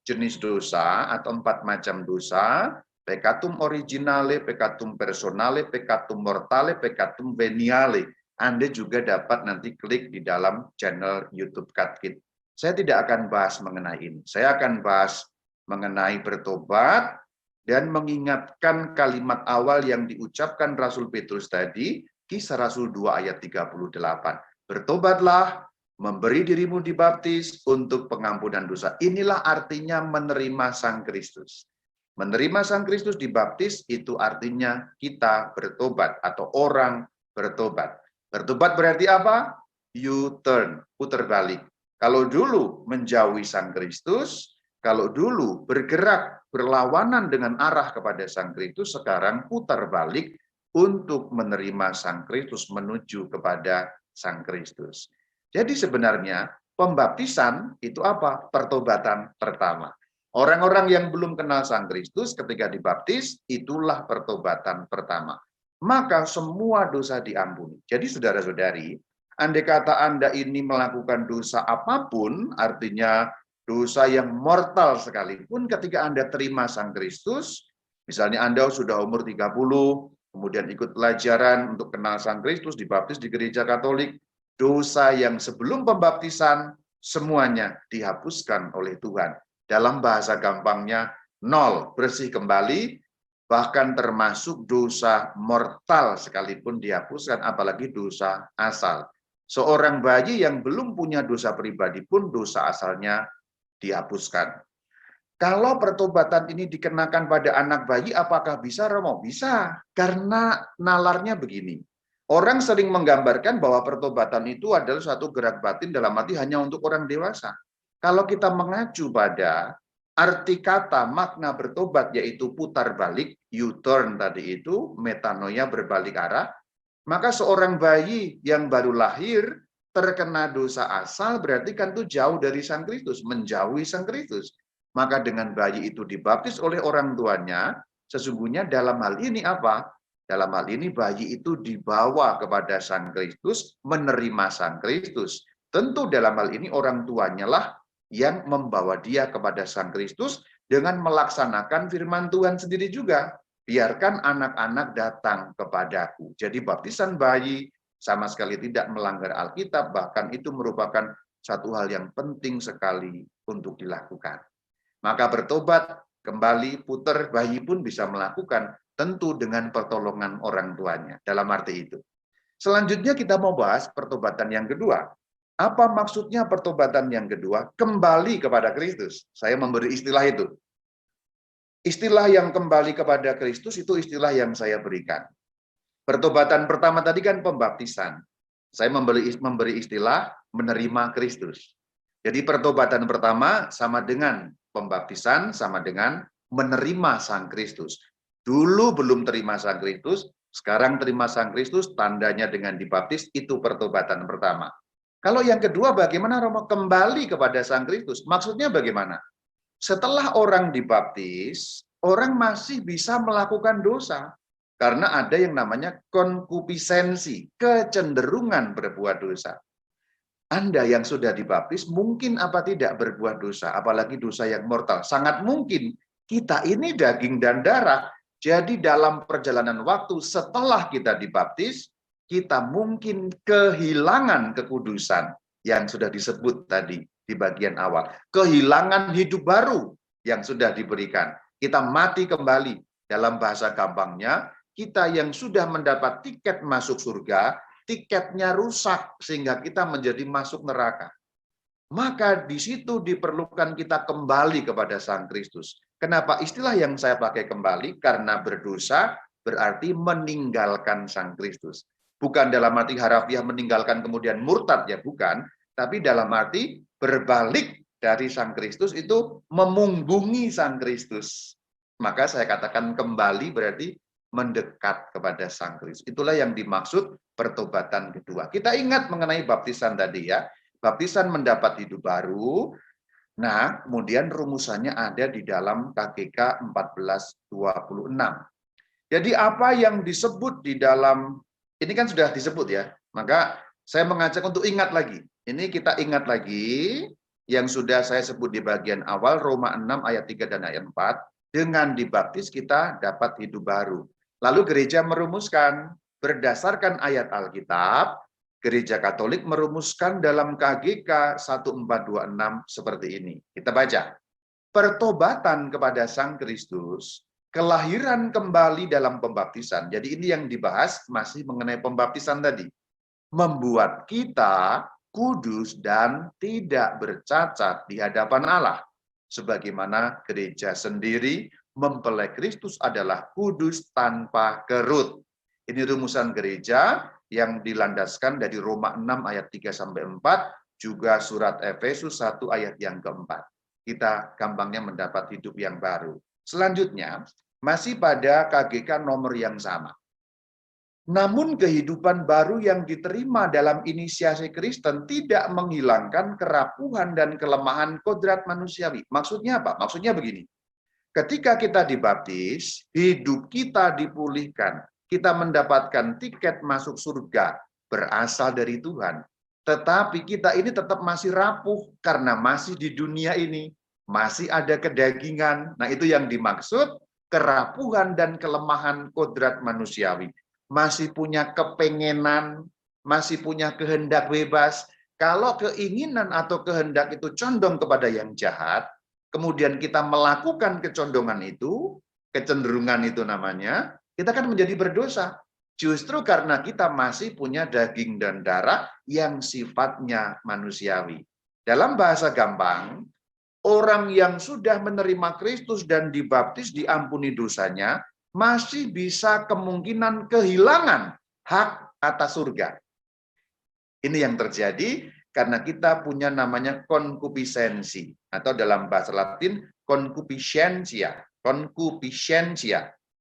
jenis dosa atau 4 macam dosa, peccatum originale, peccatum personale, peccatum mortale, peccatum veniale. Anda juga dapat nanti klik di dalam channel YouTube Katkit. Saya tidak akan bahas mengenai ini. Saya akan bahas mengenai bertobat dan mengingatkan kalimat awal yang diucapkan Rasul Petrus tadi, Kisah Rasul 2 ayat 38. Bertobatlah, memberi dirimu dibaptis untuk pengampunan dosa. Inilah artinya menerima Sang Kristus. Menerima Sang Kristus dibaptis itu artinya kita bertobat atau orang bertobat. Bertobat berarti apa? U-turn, putar balik. Kalau dulu menjauhi Sang Kristus, kalau dulu bergerak berlawanan dengan arah kepada Sang Kristus, sekarang putar balik untuk menerima Sang Kristus, menuju kepada Sang Kristus. Jadi sebenarnya pembaptisan itu apa? Pertobatan pertama. Orang-orang yang belum kenal Sang Kristus ketika dibaptis, itulah pertobatan pertama. Maka semua dosa diampuni. Jadi saudara-saudari, andai kata Anda ini melakukan dosa apapun, artinya dosa yang mortal sekalipun, ketika Anda terima Sang Kristus, misalnya Anda sudah umur 30, kemudian ikut pelajaran untuk kenal Sang Kristus, dibaptis di Gereja Katolik, dosa yang sebelum pembaptisan semuanya dihapuskan oleh Tuhan. Dalam bahasa gampangnya, 0, bersih kembali, bahkan termasuk dosa mortal sekalipun dihapuskan, apalagi dosa asal. Seorang bayi yang belum punya dosa pribadi pun dosa asalnya dihapuskan. Kalau pertobatan ini dikenakan pada anak bayi, apakah bisa, Romo? Bisa, karena nalarnya begini. Orang sering menggambarkan bahwa pertobatan itu adalah suatu gerak batin dalam arti hanya untuk orang dewasa. Kalau kita mengacu pada arti kata makna bertobat, yaitu putar balik, U-turn tadi itu, metanoia berbalik arah, maka seorang bayi yang baru lahir terkena dosa asal berarti kan itu jauh dari Sang Kristus, menjauhi Sang Kristus. Maka dengan bayi itu dibaptis oleh orang tuanya, sesungguhnya dalam hal ini apa? Dalam hal ini bayi itu dibawa kepada Sang Kristus, menerima Sang Kristus. Tentu dalam hal ini orang tuanya lah yang membawa dia kepada Sang Kristus dengan melaksanakan firman Tuhan sendiri juga. Biarkan anak-anak datang kepadaku. Jadi baptisan bayi sama sekali tidak melanggar Alkitab, bahkan itu merupakan satu hal yang penting sekali untuk dilakukan. Maka bertobat, kembali putar, bayi pun bisa melakukan, tentu dengan pertolongan orang tuanya. Dalam arti itu. Selanjutnya kita mau bahas pertobatan yang kedua. Apa maksudnya pertobatan yang kedua? Kembali kepada Kristus. Saya memberi istilah itu. Istilah yang kembali kepada Kristus itu istilah yang saya berikan. Pertobatan pertama tadi kan pembaptisan. Saya memberi istilah menerima Kristus. Jadi pertobatan pertama sama dengan pembaptisan, sama dengan menerima Sang Kristus. Dulu belum terima Sang Kristus, sekarang terima Sang Kristus, tandanya dengan dibaptis, itu pertobatan pertama. Kalau yang kedua, bagaimana Romo? Kembali kepada Sang Kristus. Maksudnya bagaimana? Setelah orang dibaptis, orang masih bisa melakukan dosa. Karena ada yang namanya konkupisensi, kecenderungan berbuat dosa. Anda yang sudah dibaptis, mungkin apa tidak berbuat dosa, apalagi dosa yang mortal. Sangat mungkin. Kita ini daging dan darah. Jadi dalam perjalanan waktu setelah kita dibaptis, kita mungkin kehilangan kekudusan yang sudah disebut tadi di bagian awal. Kehilangan hidup baru yang sudah diberikan. Kita mati kembali. Dalam bahasa gampangnya, kita yang sudah mendapat tiket masuk surga, tiketnya rusak sehingga kita menjadi masuk neraka. Maka di situ diperlukan kita kembali kepada Sang Kristus. Kenapa istilah yang saya pakai kembali? Karena berdosa berarti meninggalkan Sang Kristus. Bukan dalam arti harafiah meninggalkan kemudian murtad, ya bukan. Tapi dalam arti berbalik dari Sang Kristus itu memunggungi Sang Kristus. Maka saya katakan kembali berarti mendekat kepada Sang Kristus. Itulah yang dimaksud pertobatan kedua. Kita ingat mengenai baptisan tadi ya. Baptisan mendapat hidup baru. Nah, kemudian rumusannya ada di dalam KGK 1426. Jadi apa yang disebut di dalam, ini kan sudah disebut ya, maka saya mengajak untuk ingat lagi. Ini kita ingat lagi yang sudah saya sebut di bagian awal, Roma 6 ayat 3 dan ayat 4. Dengan dibaptis kita dapat hidup baru. Lalu gereja merumuskan berdasarkan ayat Alkitab, Gereja Katolik merumuskan dalam KGK 1426 seperti ini. Kita baca. Pertobatan kepada Sang Kristus, kelahiran kembali dalam pembaptisan. Jadi ini yang dibahas masih mengenai pembaptisan tadi. Membuat kita kudus dan tidak bercacat di hadapan Allah. Sebagaimana gereja sendiri mempelai Kristus adalah kudus tanpa kerut. Ini rumusan gereja yang dilandaskan dari Roma 6 ayat 3-4, juga surat Efesus 1 ayat yang keempat. Kita gampangnya mendapat hidup yang baru. Selanjutnya, masih pada KGK nomor yang sama. Namun kehidupan baru yang diterima dalam inisiasi Kristen tidak menghilangkan kerapuhan dan kelemahan kodrat manusiawi. Maksudnya apa? Maksudnya begini. Ketika kita dibaptis, hidup kita dipulihkan. Kita mendapatkan tiket masuk surga berasal dari Tuhan. Tetapi kita ini tetap masih rapuh karena masih di dunia ini. Masih ada kedagingan. Nah itu yang dimaksud kerapuhan dan kelemahan kodrat manusiawi. Masih punya kepengenan, masih punya kehendak bebas. Kalau keinginan atau kehendak itu condong kepada yang jahat, kemudian kita melakukan kecondongan itu, kecenderungan itu namanya, kita kan menjadi berdosa. Justru karena kita masih punya daging dan darah yang sifatnya manusiawi. Dalam bahasa gampang, orang yang sudah menerima Kristus dan dibaptis diampuni dosanya, masih bisa kemungkinan kehilangan hak atas surga. Ini yang terjadi karena kita punya namanya konkupiscensi, atau dalam bahasa Latin concupiscentia,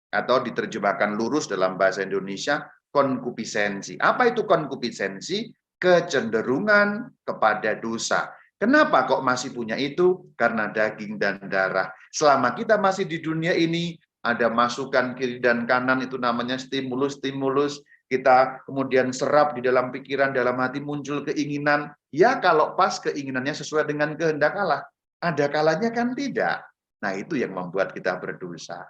atau diterjemahkan lurus dalam bahasa Indonesia konkupisensi. Apa itu konkupisensi? Kecenderungan kepada dosa. Kenapa kok masih punya itu? Karena daging dan darah. Selama kita masih di dunia ini, ada masukan kiri dan kanan, itu namanya stimulus-stimulus. Kita kemudian serap di dalam pikiran, dalam hati muncul keinginan. Ya kalau pas keinginannya sesuai dengan kehendak Allah. Ada kalanya kan tidak. Nah itu yang membuat kita berdosa.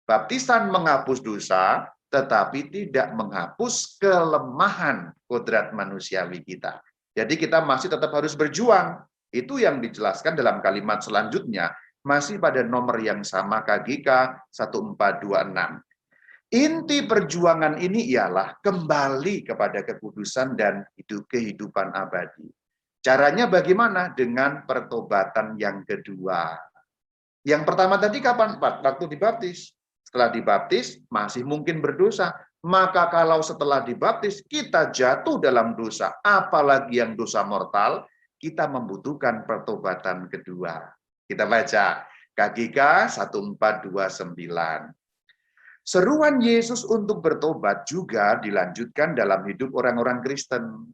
Baptisan menghapus dosa, tetapi tidak menghapus kelemahan kodrat manusiawi kita. Jadi kita masih tetap harus berjuang. Itu yang dijelaskan dalam kalimat selanjutnya, masih pada nomor yang sama KGK 1426. Inti perjuangan ini ialah kembali kepada kekudusan dan kehidupan abadi. Caranya bagaimana? Dengan pertobatan yang kedua. Yang pertama tadi kapan? Waktu dibaptis. Setelah dibaptis masih mungkin berdosa. Maka kalau setelah dibaptis kita jatuh dalam dosa, apalagi yang dosa mortal, kita membutuhkan pertobatan kedua. Kita baca KGK 1429. Seruan Yesus untuk bertobat juga dilanjutkan dalam hidup orang-orang Kristen.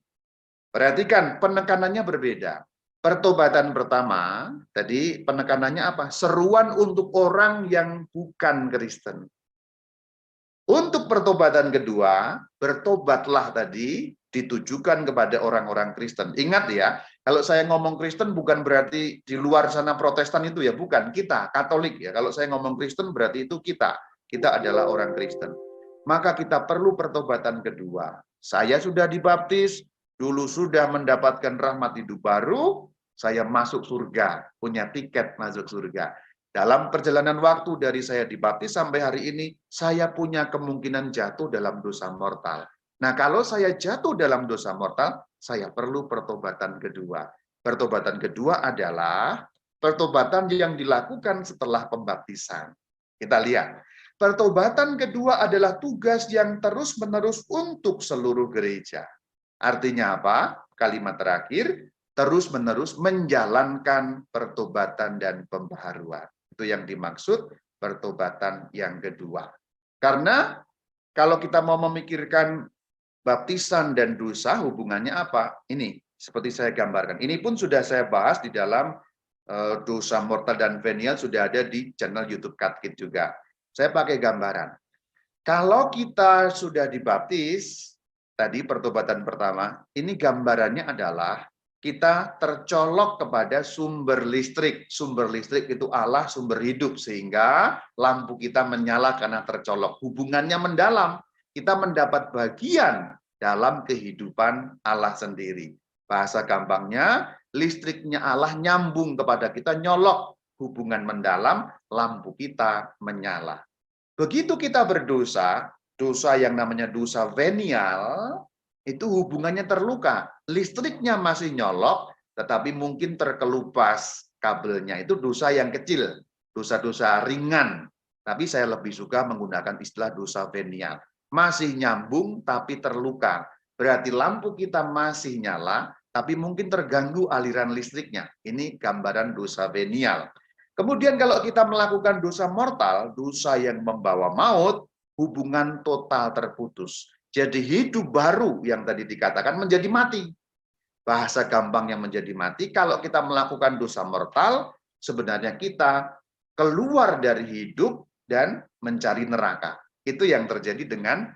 Perhatikan, penekanannya berbeda. Pertobatan pertama, tadi penekanannya apa? Seruan untuk orang yang bukan Kristen. Untuk pertobatan kedua, bertobatlah tadi ditujukan kepada orang-orang Kristen. Ingat ya, kalau saya ngomong Kristen bukan berarti di luar sana Protestan itu ya, bukan. Kita, Katolik ya. Kalau saya ngomong Kristen berarti itu kita. Kita adalah orang Kristen. Maka kita perlu pertobatan kedua. Saya sudah dibaptis, dulu sudah mendapatkan rahmat hidup baru, saya masuk surga, punya tiket masuk surga. Dalam perjalanan waktu dari saya dibaptis sampai hari ini, saya punya kemungkinan jatuh dalam dosa mortal. Nah, kalau saya jatuh dalam dosa mortal, saya perlu pertobatan kedua. Pertobatan kedua adalah pertobatan yang dilakukan setelah pembaptisan. Kita lihat. Pertobatan kedua adalah tugas yang terus-menerus untuk seluruh gereja. Artinya apa? Kalimat terakhir, terus-menerus menjalankan pertobatan dan pembaharuan. Itu yang dimaksud pertobatan yang kedua. Karena kalau kita mau memikirkan baptisan dan dosa, hubungannya apa? Ini, seperti saya gambarkan. Ini pun sudah saya bahas di dalam dosa mortal dan venial, sudah ada di channel YouTube Katkit juga. Saya pakai gambaran. Kalau kita sudah dibaptis, tadi pertobatan pertama, ini gambarannya adalah kita tercolok kepada sumber listrik. Sumber listrik itu Allah, sumber hidup, sehingga lampu kita menyala karena tercolok. Hubungannya mendalam. Kita mendapat bagian dalam kehidupan Allah sendiri. Bahasa gampangnya, listriknya Allah nyambung kepada kita, nyolok. Hubungan mendalam, lampu kita menyala. Begitu kita berdosa, dosa yang namanya dosa venial, itu hubungannya terluka. Listriknya masih nyolok, tetapi mungkin terkelupas kabelnya. Itu dosa yang kecil, dosa-dosa ringan. Tapi saya lebih suka menggunakan istilah dosa venial. Masih nyambung, tapi terluka. Berarti lampu kita masih nyala, tapi mungkin terganggu aliran listriknya. Ini gambaran dosa venial. Kemudian kalau kita melakukan dosa mortal, dosa yang membawa maut, hubungan total terputus. Jadi hidup baru yang tadi dikatakan menjadi mati. Bahasa gampang yang menjadi mati, kalau kita melakukan dosa mortal, sebenarnya kita keluar dari hidup dan mencari neraka. Itu yang terjadi dengan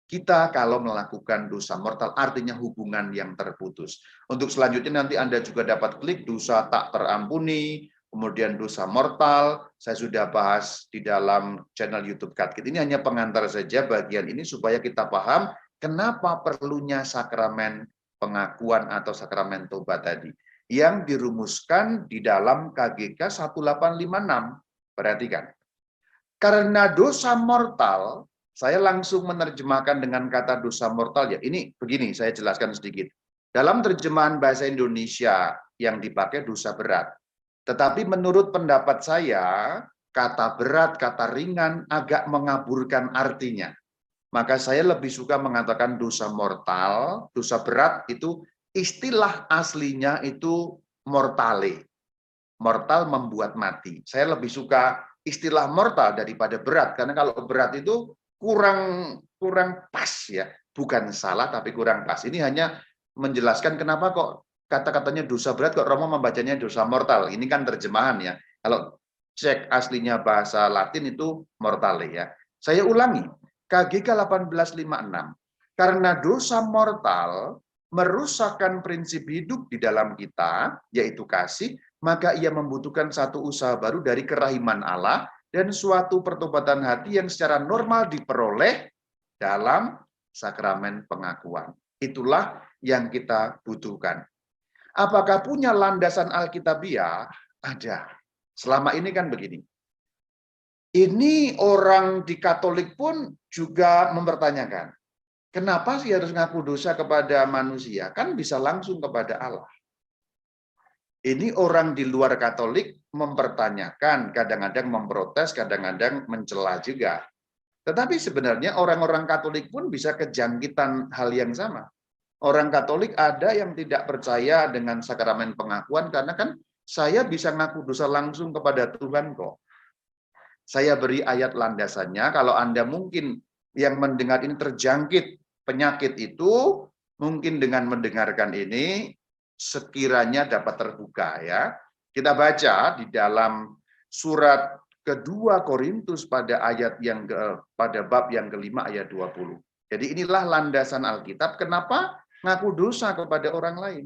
kita kalau melakukan dosa mortal, artinya hubungan yang terputus. Untuk selanjutnya nanti Anda juga dapat klik dosa tak terampuni, kemudian dosa mortal, saya sudah bahas di dalam channel YouTube Katkit. Ini hanya pengantar saja bagian ini supaya kita paham kenapa perlunya sakramen pengakuan atau sakramen tobat tadi. Yang dirumuskan di dalam KGK 1856. Perhatikan. Karena dosa mortal, saya langsung menerjemahkan dengan kata dosa mortal. Ya, ini begini, saya jelaskan sedikit. Dalam terjemahan bahasa Indonesia yang dipakai dosa berat. Tetapi menurut pendapat saya, kata berat, kata ringan agak mengaburkan artinya. Maka saya lebih suka mengatakan dosa mortal, dosa berat itu istilah aslinya itu mortale. Mortal membuat mati. Saya lebih suka istilah mortal daripada berat, karena kalau berat itu kurang pas ya, bukan salah tapi kurang pas. Ini hanya menjelaskan kenapa kok kata-katanya dosa berat kok Romo membacanya dosa mortal. Ini kan terjemahan ya. Kalau cek aslinya bahasa Latin itu mortale ya. Saya ulangi, KGK 1856. Karena dosa mortal merusakkan prinsip hidup di dalam kita, yaitu kasih, maka ia membutuhkan satu usaha baru dari kerahiman Allah dan suatu pertobatan hati yang secara normal diperoleh dalam sakramen pengakuan. Itulah yang kita butuhkan. Apakah punya landasan Alkitabiah? Ada. Selama ini kan begini. Ini orang di Katolik pun juga mempertanyakan, kenapa sih harus ngaku dosa kepada manusia? Kan bisa langsung kepada Allah. Ini orang di luar Katolik mempertanyakan, kadang-kadang memprotes, kadang-kadang mencela juga. Tetapi sebenarnya orang-orang Katolik pun bisa kejangkitan hal yang sama. Orang Katolik ada yang tidak percaya dengan sakramen pengakuan karena kan saya bisa ngaku dosa langsung kepada Tuhan kok. Saya beri ayat landasannya, kalau Anda mungkin yang mendengar ini terjangkit penyakit itu, mungkin dengan mendengarkan ini, sekiranya dapat terbuka ya. Kita baca di dalam surat kedua Korintus pada pada bab yang kelima ayat 20. Jadi inilah landasan Alkitab kenapa ngaku dosa kepada orang lain.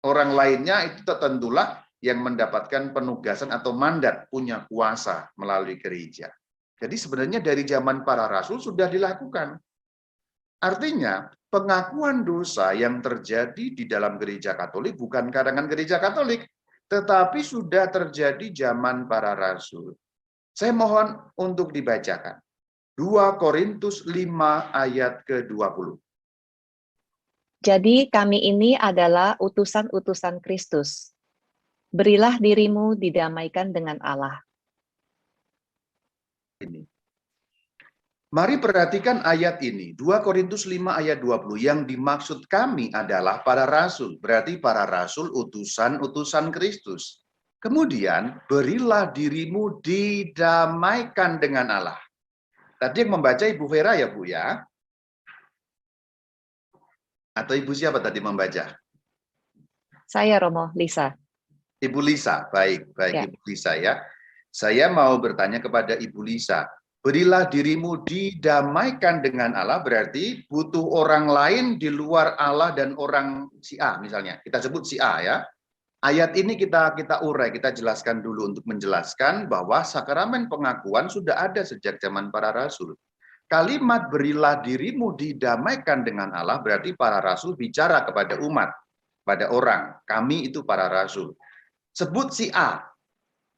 Orang lainnya itu tentulah yang mendapatkan penugasan atau mandat, punya kuasa melalui gereja. Jadi sebenarnya dari zaman para rasul sudah dilakukan. Artinya pengakuan dosa yang terjadi di dalam gereja Katolik bukan karangan gereja Katolik, tetapi sudah terjadi zaman para rasul. Saya mohon untuk dibacakan. 2 Korintus 5 ayat ke-20. Jadi kami ini adalah utusan-utusan Kristus. Berilah dirimu didamaikan dengan Allah. Ini. Mari perhatikan ayat ini, 2 Korintus 5 ayat 20. Yang dimaksud kami adalah para rasul, berarti para rasul utusan-utusan Kristus. Kemudian, berilah dirimu didamaikan dengan Allah. Tadi yang membaca Ibu Vera ya Bu ya? Atau Ibu siapa tadi membaca? Saya Romo, Lisa. Ibu Lisa, baik ya. Ibu Lisa ya. Saya mau bertanya kepada Ibu Lisa. Berilah dirimu didamaikan dengan Allah, berarti butuh orang lain di luar Allah dan orang si A misalnya. Kita sebut si A ya. Ayat ini kita urai, kita jelaskan dulu untuk menjelaskan bahwa sakramen pengakuan sudah ada sejak zaman para rasul. Kalimat berilah dirimu didamaikan dengan Allah berarti para rasul bicara kepada umat, pada orang. Kami itu para rasul. Sebut si A.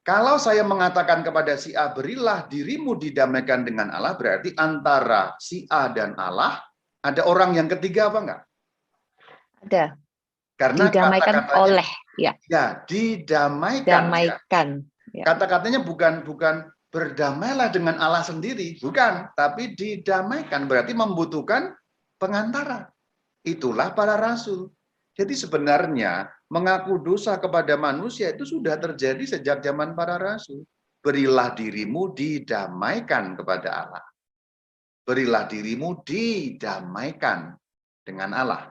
Kalau saya mengatakan kepada si A, berilah dirimu didamaikan dengan Allah, berarti antara si A dan Allah, ada orang yang ketiga apa enggak? Ada. Karena didamaikan oleh. Ya, didamaikan. Damaikan. Ya. Kata-katanya bukan berdamailah dengan Allah sendiri, bukan. Tapi didamaikan, berarti membutuhkan pengantara. Itulah para rasul. Jadi sebenarnya mengaku dosa kepada manusia itu sudah terjadi sejak zaman para rasul. Berilah dirimu didamaikan kepada Allah. Berilah dirimu didamaikan dengan Allah.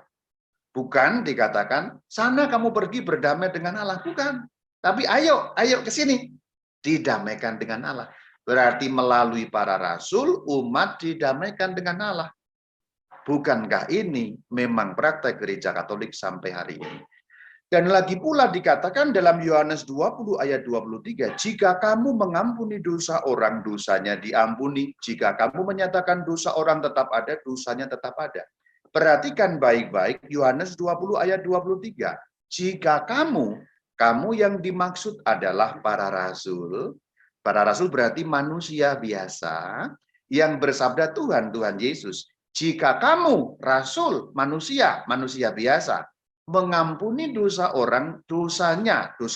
Bukan dikatakan, sana kamu pergi berdamai dengan Allah. Bukan. Tapi ayo ke sini. Didamaikan dengan Allah. Berarti melalui para rasul, umat didamaikan dengan Allah. Bukankah ini memang praktek gereja Katolik sampai hari ini? Dan lagi pula dikatakan dalam Yohanes 20 ayat 23, jika kamu mengampuni dosa orang, dosanya diampuni. Jika kamu menyatakan dosa orang tetap ada, dosanya tetap ada. Perhatikan baik-baik Yohanes 20 ayat 23. Jika kamu yang dimaksud adalah para rasul, Para rasul berarti manusia biasa yang bersabda Tuhan Yesus, jika kamu rasul manusia biasa, mengampuni dosa orang, dosa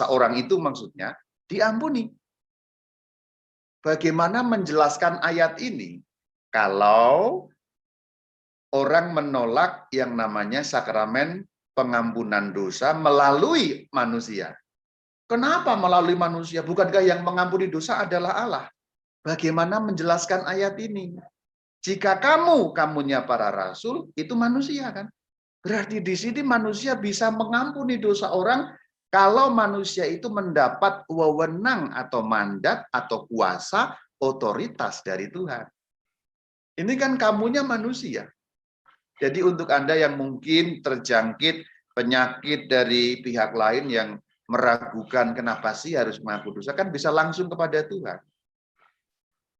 orang itu maksudnya diampuni. Bagaimana menjelaskan ayat ini? Kalau orang menolak yang namanya sakramen pengampunan dosa melalui manusia. Kenapa melalui manusia? Bukankah yang mengampuni dosa adalah Allah? Bagaimana menjelaskan ayat ini? Jika kamunya para rasul, itu manusia kan? Berarti di sini manusia bisa mengampuni dosa orang kalau manusia itu mendapat wewenang atau mandat atau kuasa otoritas dari Tuhan. Ini kan kamunya manusia. Jadi untuk Anda yang mungkin terjangkit penyakit dari pihak lain yang meragukan kenapa sih harus mengaku dosa, kan bisa langsung kepada Tuhan.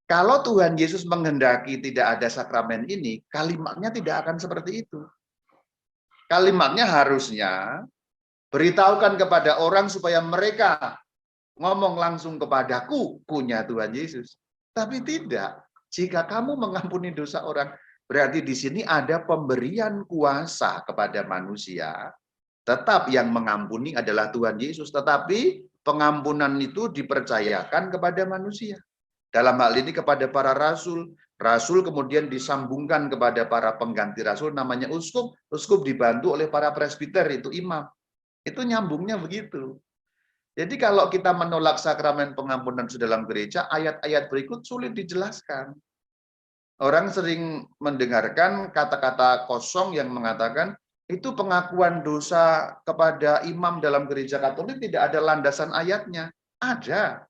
Kalau Tuhan Yesus menghendaki tidak ada sakramen ini, kalimatnya tidak akan seperti itu. Kalimatnya harusnya beritahukan kepada orang supaya mereka ngomong langsung kepadaku, punya Tuhan Yesus. Tapi tidak. Jika kamu mengampuni dosa orang, berarti di sini ada pemberian kuasa kepada manusia. Tetap yang mengampuni adalah Tuhan Yesus, tetapi pengampunan itu dipercayakan kepada manusia. Dalam hal ini kepada para rasul. Rasul kemudian disambungkan kepada para pengganti rasul namanya uskup. Uskup dibantu oleh para presbiter, itu imam. Itu nyambungnya begitu. Jadi kalau kita menolak sakramen pengampunan dalam gereja, ayat-ayat berikut sulit dijelaskan. Orang sering mendengarkan kata-kata kosong yang mengatakan, itu pengakuan dosa kepada imam dalam gereja Katolik tidak ada landasan ayatnya. Ada.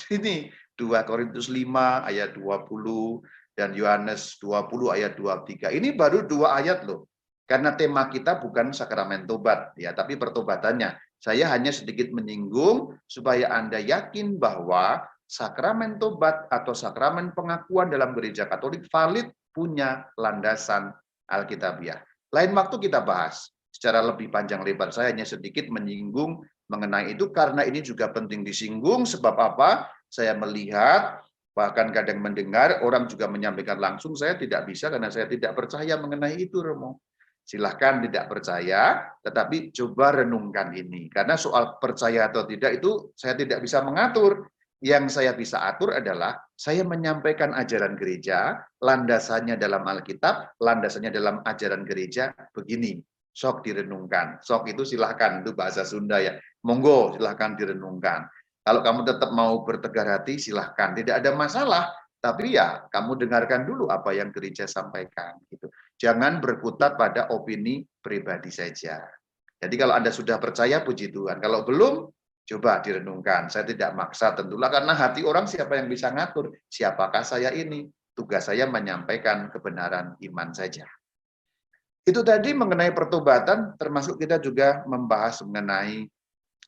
Ini 2 Korintus 5 ayat 20 dan Yohanes 20 ayat 23. Ini baru 2 ayat loh. Karena tema kita bukan sakramen tobat ya, tapi pertobatannya. Saya hanya sedikit menyinggung supaya Anda yakin bahwa sakramen tobat atau sakramen pengakuan dalam gereja Katolik valid, punya landasan Alkitabiah. Lain waktu kita bahas secara lebih panjang lebar. Saya hanya sedikit menyinggung mengenai itu karena ini juga penting disinggung. Sebab apa? Saya melihat, bahkan kadang mendengar orang juga menyampaikan langsung, saya tidak bisa karena saya tidak percaya mengenai itu, Romo. Silahkan tidak percaya, tetapi coba renungkan ini. Karena soal percaya atau tidak itu saya tidak bisa mengatur. Yang saya bisa atur adalah saya menyampaikan ajaran gereja, landasannya dalam Alkitab, landasannya dalam ajaran gereja begini. Sok direnungkan. Sok itu silahkan, itu bahasa Sunda ya. Monggo silahkan direnungkan. Kalau kamu tetap mau bertegar hati, silahkan. Tidak ada masalah. Tapi ya kamu dengarkan dulu apa yang gereja sampaikan. Gitu. Jangan berkutat pada opini pribadi saja. Jadi kalau Anda sudah percaya, puji Tuhan. Kalau belum, coba direnungkan. Saya tidak maksa tentulah karena hati orang siapa yang bisa ngatur. Siapakah saya ini? Tugas saya menyampaikan kebenaran iman saja. Itu tadi mengenai pertobatan, termasuk kita juga membahas mengenai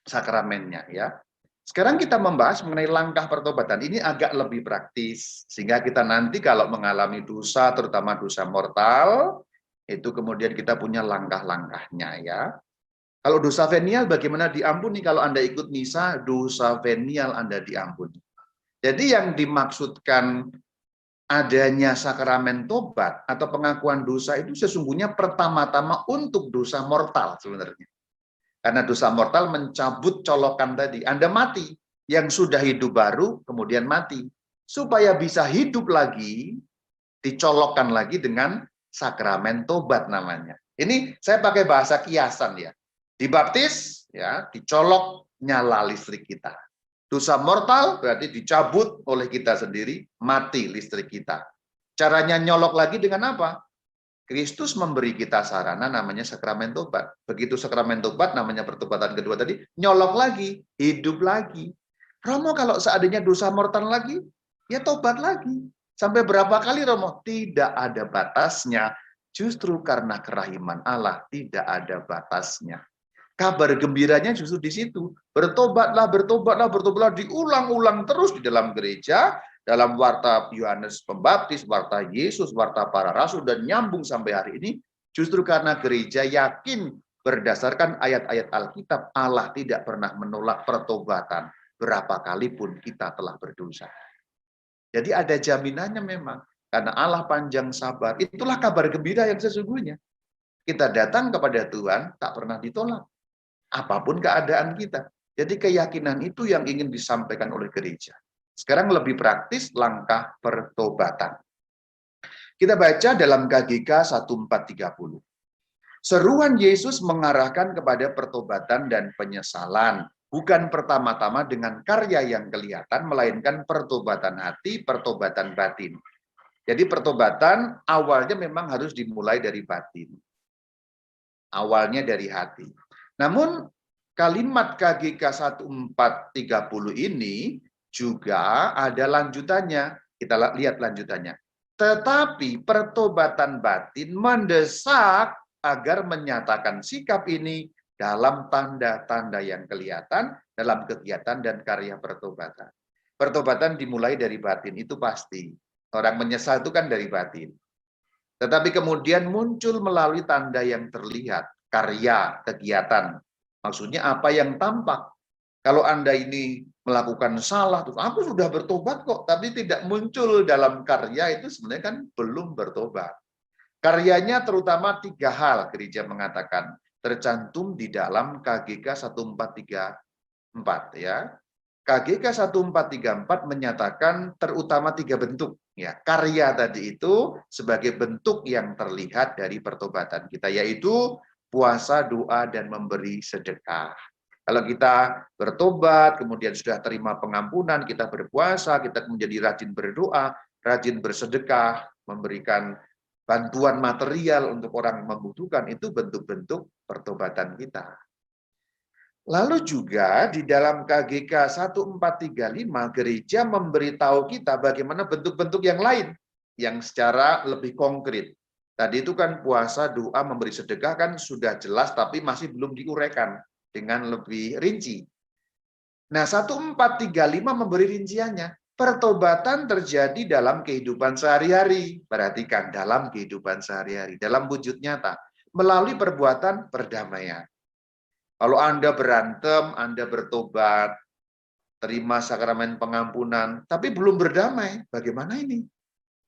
sakramennya ya. Sekarang kita membahas mengenai langkah pertobatan. Ini agak lebih praktis sehingga kita nanti kalau mengalami dosa, terutama dosa mortal, itu kemudian kita punya langkah-langkahnya ya. Kalau dosa venial bagaimana diampuni? Kalau Anda ikut misa, dosa venial Anda diampuni. Jadi yang dimaksudkan adanya sakramen tobat atau pengakuan dosa itu sesungguhnya pertama-tama untuk dosa mortal sebenarnya. Karena dosa mortal mencabut colokan tadi. Anda mati, yang sudah hidup baru kemudian mati. Supaya bisa hidup lagi, dicolokkan lagi dengan sakramen tobat namanya. Ini saya pakai bahasa kiasan ya. Dibaptis, ya, dicolok nyala listrik kita. Dosa mortal berarti dicabut oleh kita sendiri, mati listrik kita. Caranya nyolok lagi dengan apa? Kristus memberi kita sarana namanya sakramen tobat. Begitu sakramen tobat namanya pertobatan kedua tadi, nyolok lagi, hidup lagi. Romo kalau seandainya dosa mortal lagi, ya tobat lagi. Sampai berapa kali Romo? Tidak ada batasnya. Justru karena kerahiman Allah tidak ada batasnya. Kabar gembiranya justru di situ. Bertobatlah, bertobatlah, bertobatlah, diulang-ulang terus di dalam gereja, dalam warta Yohanes Pembaptis, warta Yesus, warta para rasul, dan nyambung sampai hari ini, justru karena gereja yakin berdasarkan ayat-ayat Alkitab, Allah tidak pernah menolak pertobatan. berapa kali pun kita telah berdosa. Jadi ada jaminannya memang. Karena Allah panjang sabar. Itulah kabar gembira yang sesungguhnya. Kita datang kepada Tuhan, tak pernah ditolak. Apapun keadaan kita. Jadi keyakinan itu yang ingin disampaikan oleh gereja. Sekarang lebih praktis langkah pertobatan. Kita baca dalam KGK 1430. Seruan Yesus mengarahkan kepada pertobatan dan penyesalan. Bukan pertama-tama dengan karya yang kelihatan, melainkan pertobatan hati, pertobatan batin. Jadi pertobatan awalnya memang harus dimulai dari batin. Awalnya dari hati. Namun kalimat KGK 1430 ini juga ada lanjutannya. Kita lihat lanjutannya. Tetapi pertobatan batin mendesak agar menyatakan sikap ini dalam tanda-tanda yang kelihatan, dalam kegiatan dan karya pertobatan. Pertobatan dimulai dari batin, itu pasti. Orang menyesal itu kan dari batin. Tetapi kemudian muncul melalui tanda yang terlihat, karya, kegiatan. Maksudnya apa yang tampak. Kalau Anda ini melakukan salah, terus aku sudah bertobat kok, tapi tidak muncul dalam karya, itu sebenarnya kan belum bertobat. Karyanya terutama 3 hal, gereja mengatakan, tercantum di dalam KGK 1434 ya. KGK 1434 menyatakan terutama 3 bentuk ya. Karya tadi itu sebagai bentuk yang terlihat dari pertobatan kita, yaitu puasa, doa, dan memberi sedekah. Kalau kita bertobat, kemudian sudah terima pengampunan, kita berpuasa, kita menjadi rajin berdoa, rajin bersedekah, memberikan bantuan material untuk orang yang membutuhkan, itu bentuk-bentuk pertobatan kita. Lalu juga di dalam KGK 1435, gereja memberitahu kita bagaimana bentuk-bentuk yang lain, yang secara lebih konkret. Tadi itu kan puasa, doa, memberi sedekah kan sudah jelas, tapi masih belum diuraikan dengan lebih rinci. Nah, 1435 memberi rinciannya. Pertobatan terjadi dalam kehidupan sehari-hari. Perhatikan, dalam kehidupan sehari-hari, dalam wujud nyata, melalui perbuatan perdamaian. Kalau Anda berantem, Anda bertobat, terima sakramen pengampunan, tapi belum berdamai, bagaimana ini?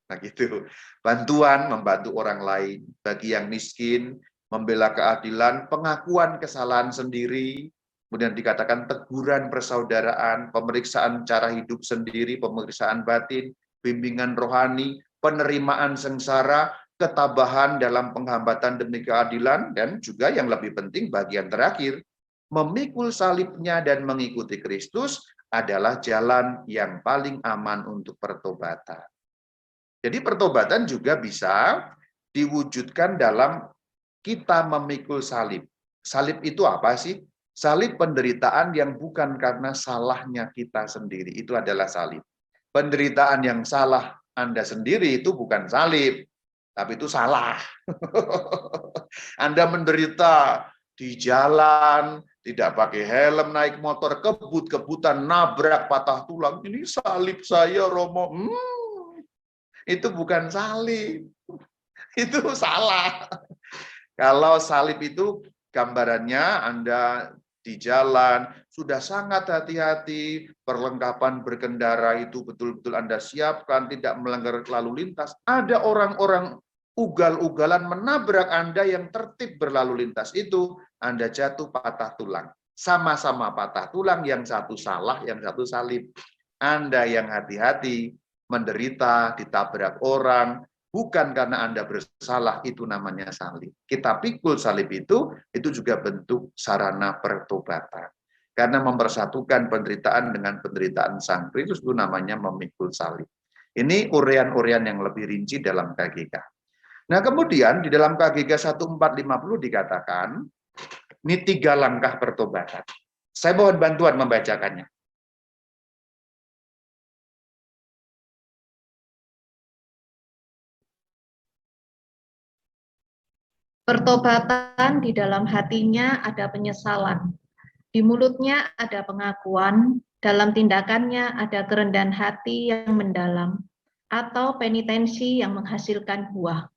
Nah gitu, bantuan, membantu orang lain, bagi yang miskin, membela keadilan, pengakuan kesalahan sendiri, kemudian dikatakan teguran persaudaraan, pemeriksaan cara hidup sendiri, pemeriksaan batin, bimbingan rohani, penerimaan sengsara, ketabahan dalam penghambatan demi keadilan, dan juga yang lebih penting bagian terakhir, memikul salibnya dan mengikuti Kristus adalah jalan yang paling aman untuk pertobatan. Jadi pertobatan juga bisa diwujudkan dalam kita memikul salib. Salib itu apa sih? Salib penderitaan yang bukan karena salahnya kita sendiri, itu adalah salib. Penderitaan yang salah Anda sendiri itu bukan salib, tapi itu salah. Anda menderita di jalan, tidak pakai helm, naik motor, kebut-kebutan, nabrak, patah tulang. Ini salib saya, Romo. Itu bukan salib. Itu salah. Kalau salib itu gambarannya Anda di jalan, sudah sangat hati-hati, perlengkapan berkendara itu betul-betul Anda siapkan, tidak melanggar lalu lintas. Ada orang-orang ugal-ugalan menabrak Anda yang tertib berlalu lintas itu, Anda jatuh patah tulang. Sama-sama patah tulang, yang satu salah, yang satu salib. Anda yang hati-hati, menderita, ditabrak orang, bukan karena Anda bersalah, itu namanya salib. Kita pikul salib itu juga bentuk sarana pertobatan. Karena mempersatukan penderitaan dengan penderitaan Sang Kristus, itu namanya memikul salib. Ini urean-urean yang lebih rinci dalam KGK. Nah kemudian di dalam KGK 1450 dikatakan, ini 3 langkah pertobatan. Saya mohon bantuan membacakannya. Pertobatan di dalam hatinya ada penyesalan, di mulutnya ada pengakuan, dalam tindakannya ada kerendahan hati yang mendalam, atau penitensi yang menghasilkan buah.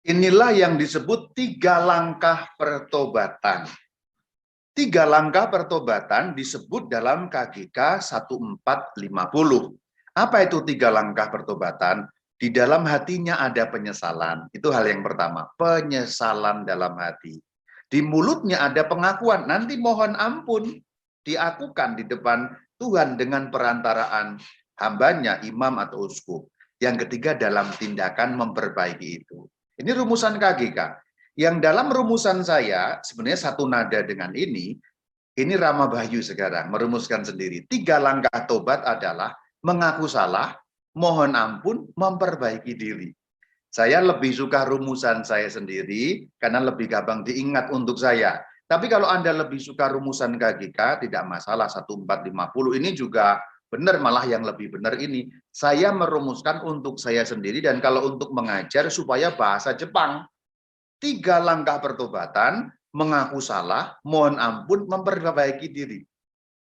Inilah yang disebut 3 langkah pertobatan. 3 langkah pertobatan disebut dalam KGK 1450. Apa itu 3 langkah pertobatan? Di dalam hatinya ada penyesalan. Itu hal yang pertama, penyesalan dalam hati. Di mulutnya ada pengakuan, nanti mohon ampun, diakukan di depan Tuhan dengan perantaraan hambanya, imam atau uskup. Yang ketiga dalam tindakan memperbaiki itu. Ini rumusan KGK. Yang dalam rumusan saya, sebenarnya satu nada dengan ini Rama Bayu sekarang, merumuskan sendiri. 3 langkah tobat adalah mengaku salah, mohon ampun, memperbaiki diri. Saya lebih suka rumusan saya sendiri, karena lebih gampang diingat untuk saya. Tapi kalau Anda lebih suka rumusan KGK, tidak masalah, 1450 ini juga benar, malah yang lebih benar ini. Saya merumuskan untuk saya sendiri, dan kalau untuk mengajar supaya bahasa Jepang. 3 langkah pertobatan, mengaku salah, mohon ampun, memperbaiki diri.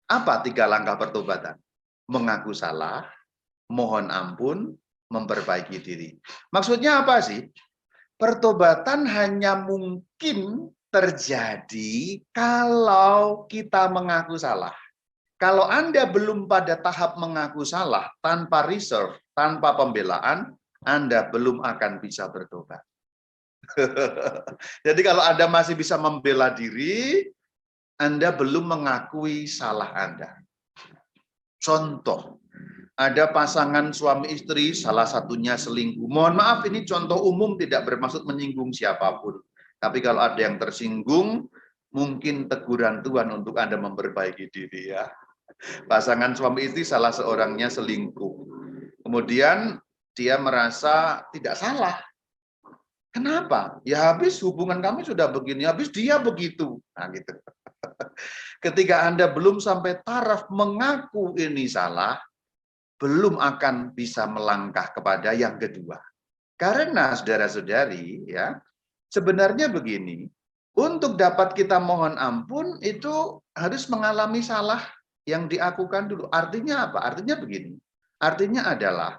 Apa 3 langkah pertobatan? Mengaku salah, mohon ampun, memperbaiki diri. Maksudnya apa sih? Pertobatan hanya mungkin terjadi kalau kita mengaku salah. Kalau Anda belum pada tahap mengaku salah, tanpa reserve, tanpa pembelaan, Anda belum akan bisa bertobat. Jadi kalau Anda masih bisa membela diri, Anda belum mengakui salah Anda. Contoh, ada pasangan suami istri, salah satunya selingkuh. Mohon maaf, ini contoh umum, tidak bermaksud menyinggung siapapun. Tapi kalau ada yang tersinggung, mungkin teguran Tuhan untuk Anda memperbaiki diri ya. Pasangan suami istri salah seorangnya selingkuh. Kemudian dia merasa tidak salah. Kenapa? Ya habis hubungan kami sudah begini, habis dia begitu. Nah gitu. Ketika Anda belum sampai taraf mengaku ini salah, belum akan bisa melangkah kepada yang kedua. Karena saudara-saudari, ya, sebenarnya begini, untuk dapat kita mohon ampun itu harus mengalami salah yang diakukan dulu. Artinya apa? Artinya begini. Artinya adalah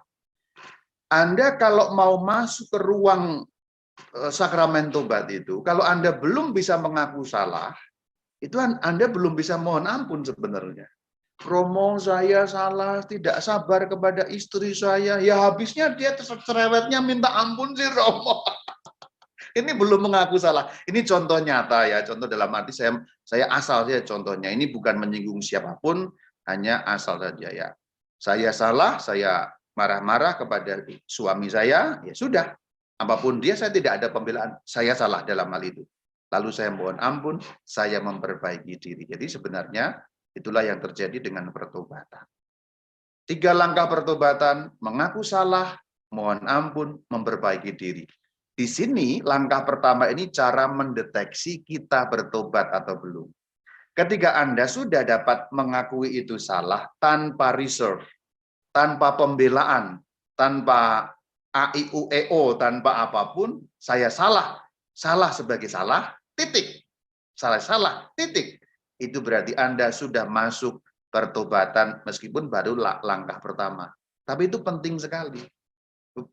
Anda kalau mau masuk ke ruang sakramen tobat itu, kalau Anda belum bisa mengaku salah, itu Anda belum bisa mohon ampun sebenarnya. Romo, saya salah, tidak sabar kepada istri saya. Ya habisnya dia cerewetnya minta ampun sih Romo. Ini belum mengaku salah. Ini contoh nyata ya, contoh dalam arti saya asal saja contohnya. Ini bukan menyinggung siapapun, hanya asal saja ya. Saya salah, saya marah-marah kepada suami saya, ya sudah. Apapun dia, saya tidak ada pembelaan. Saya salah dalam hal itu. Lalu saya mohon ampun, saya memperbaiki diri. Jadi sebenarnya itulah yang terjadi dengan pertobatan. 3 langkah pertobatan, mengaku salah, mohon ampun, memperbaiki diri. Di sini langkah pertama ini cara mendeteksi kita bertobat atau belum. Ketika Anda sudah dapat mengakui itu salah tanpa reserve, tanpa pembelaan, tanpa AIUEO, tanpa apapun, saya salah sebagai salah, titik. Salah, titik. Itu berarti Anda sudah masuk pertobatan meskipun baru langkah pertama. Tapi itu penting sekali.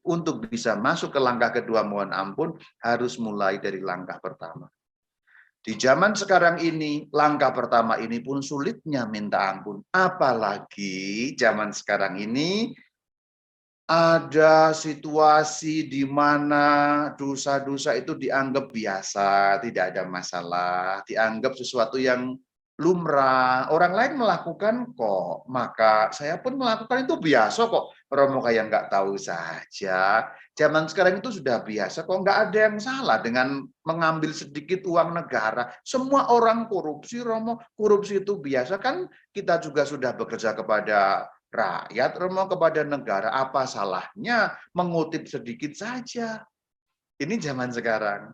Untuk bisa masuk ke langkah kedua mohon ampun, harus mulai dari langkah pertama. Di zaman sekarang ini, langkah pertama ini pun sulitnya minta ampun. Apalagi zaman sekarang ini, ada situasi di mana dosa-dosa itu dianggap biasa, tidak ada masalah, dianggap sesuatu yang lumrah. Orang lain melakukan kok, maka saya pun melakukan itu biasa kok. Romo kayak nggak tahu saja. Zaman sekarang itu sudah biasa kok, nggak ada yang salah dengan mengambil sedikit uang negara. Semua orang korupsi, Romo. Korupsi itu biasa kan, kita juga sudah bekerja kepada rakyat, Romo, kepada negara. Apa salahnya mengutip sedikit saja? Ini zaman sekarang.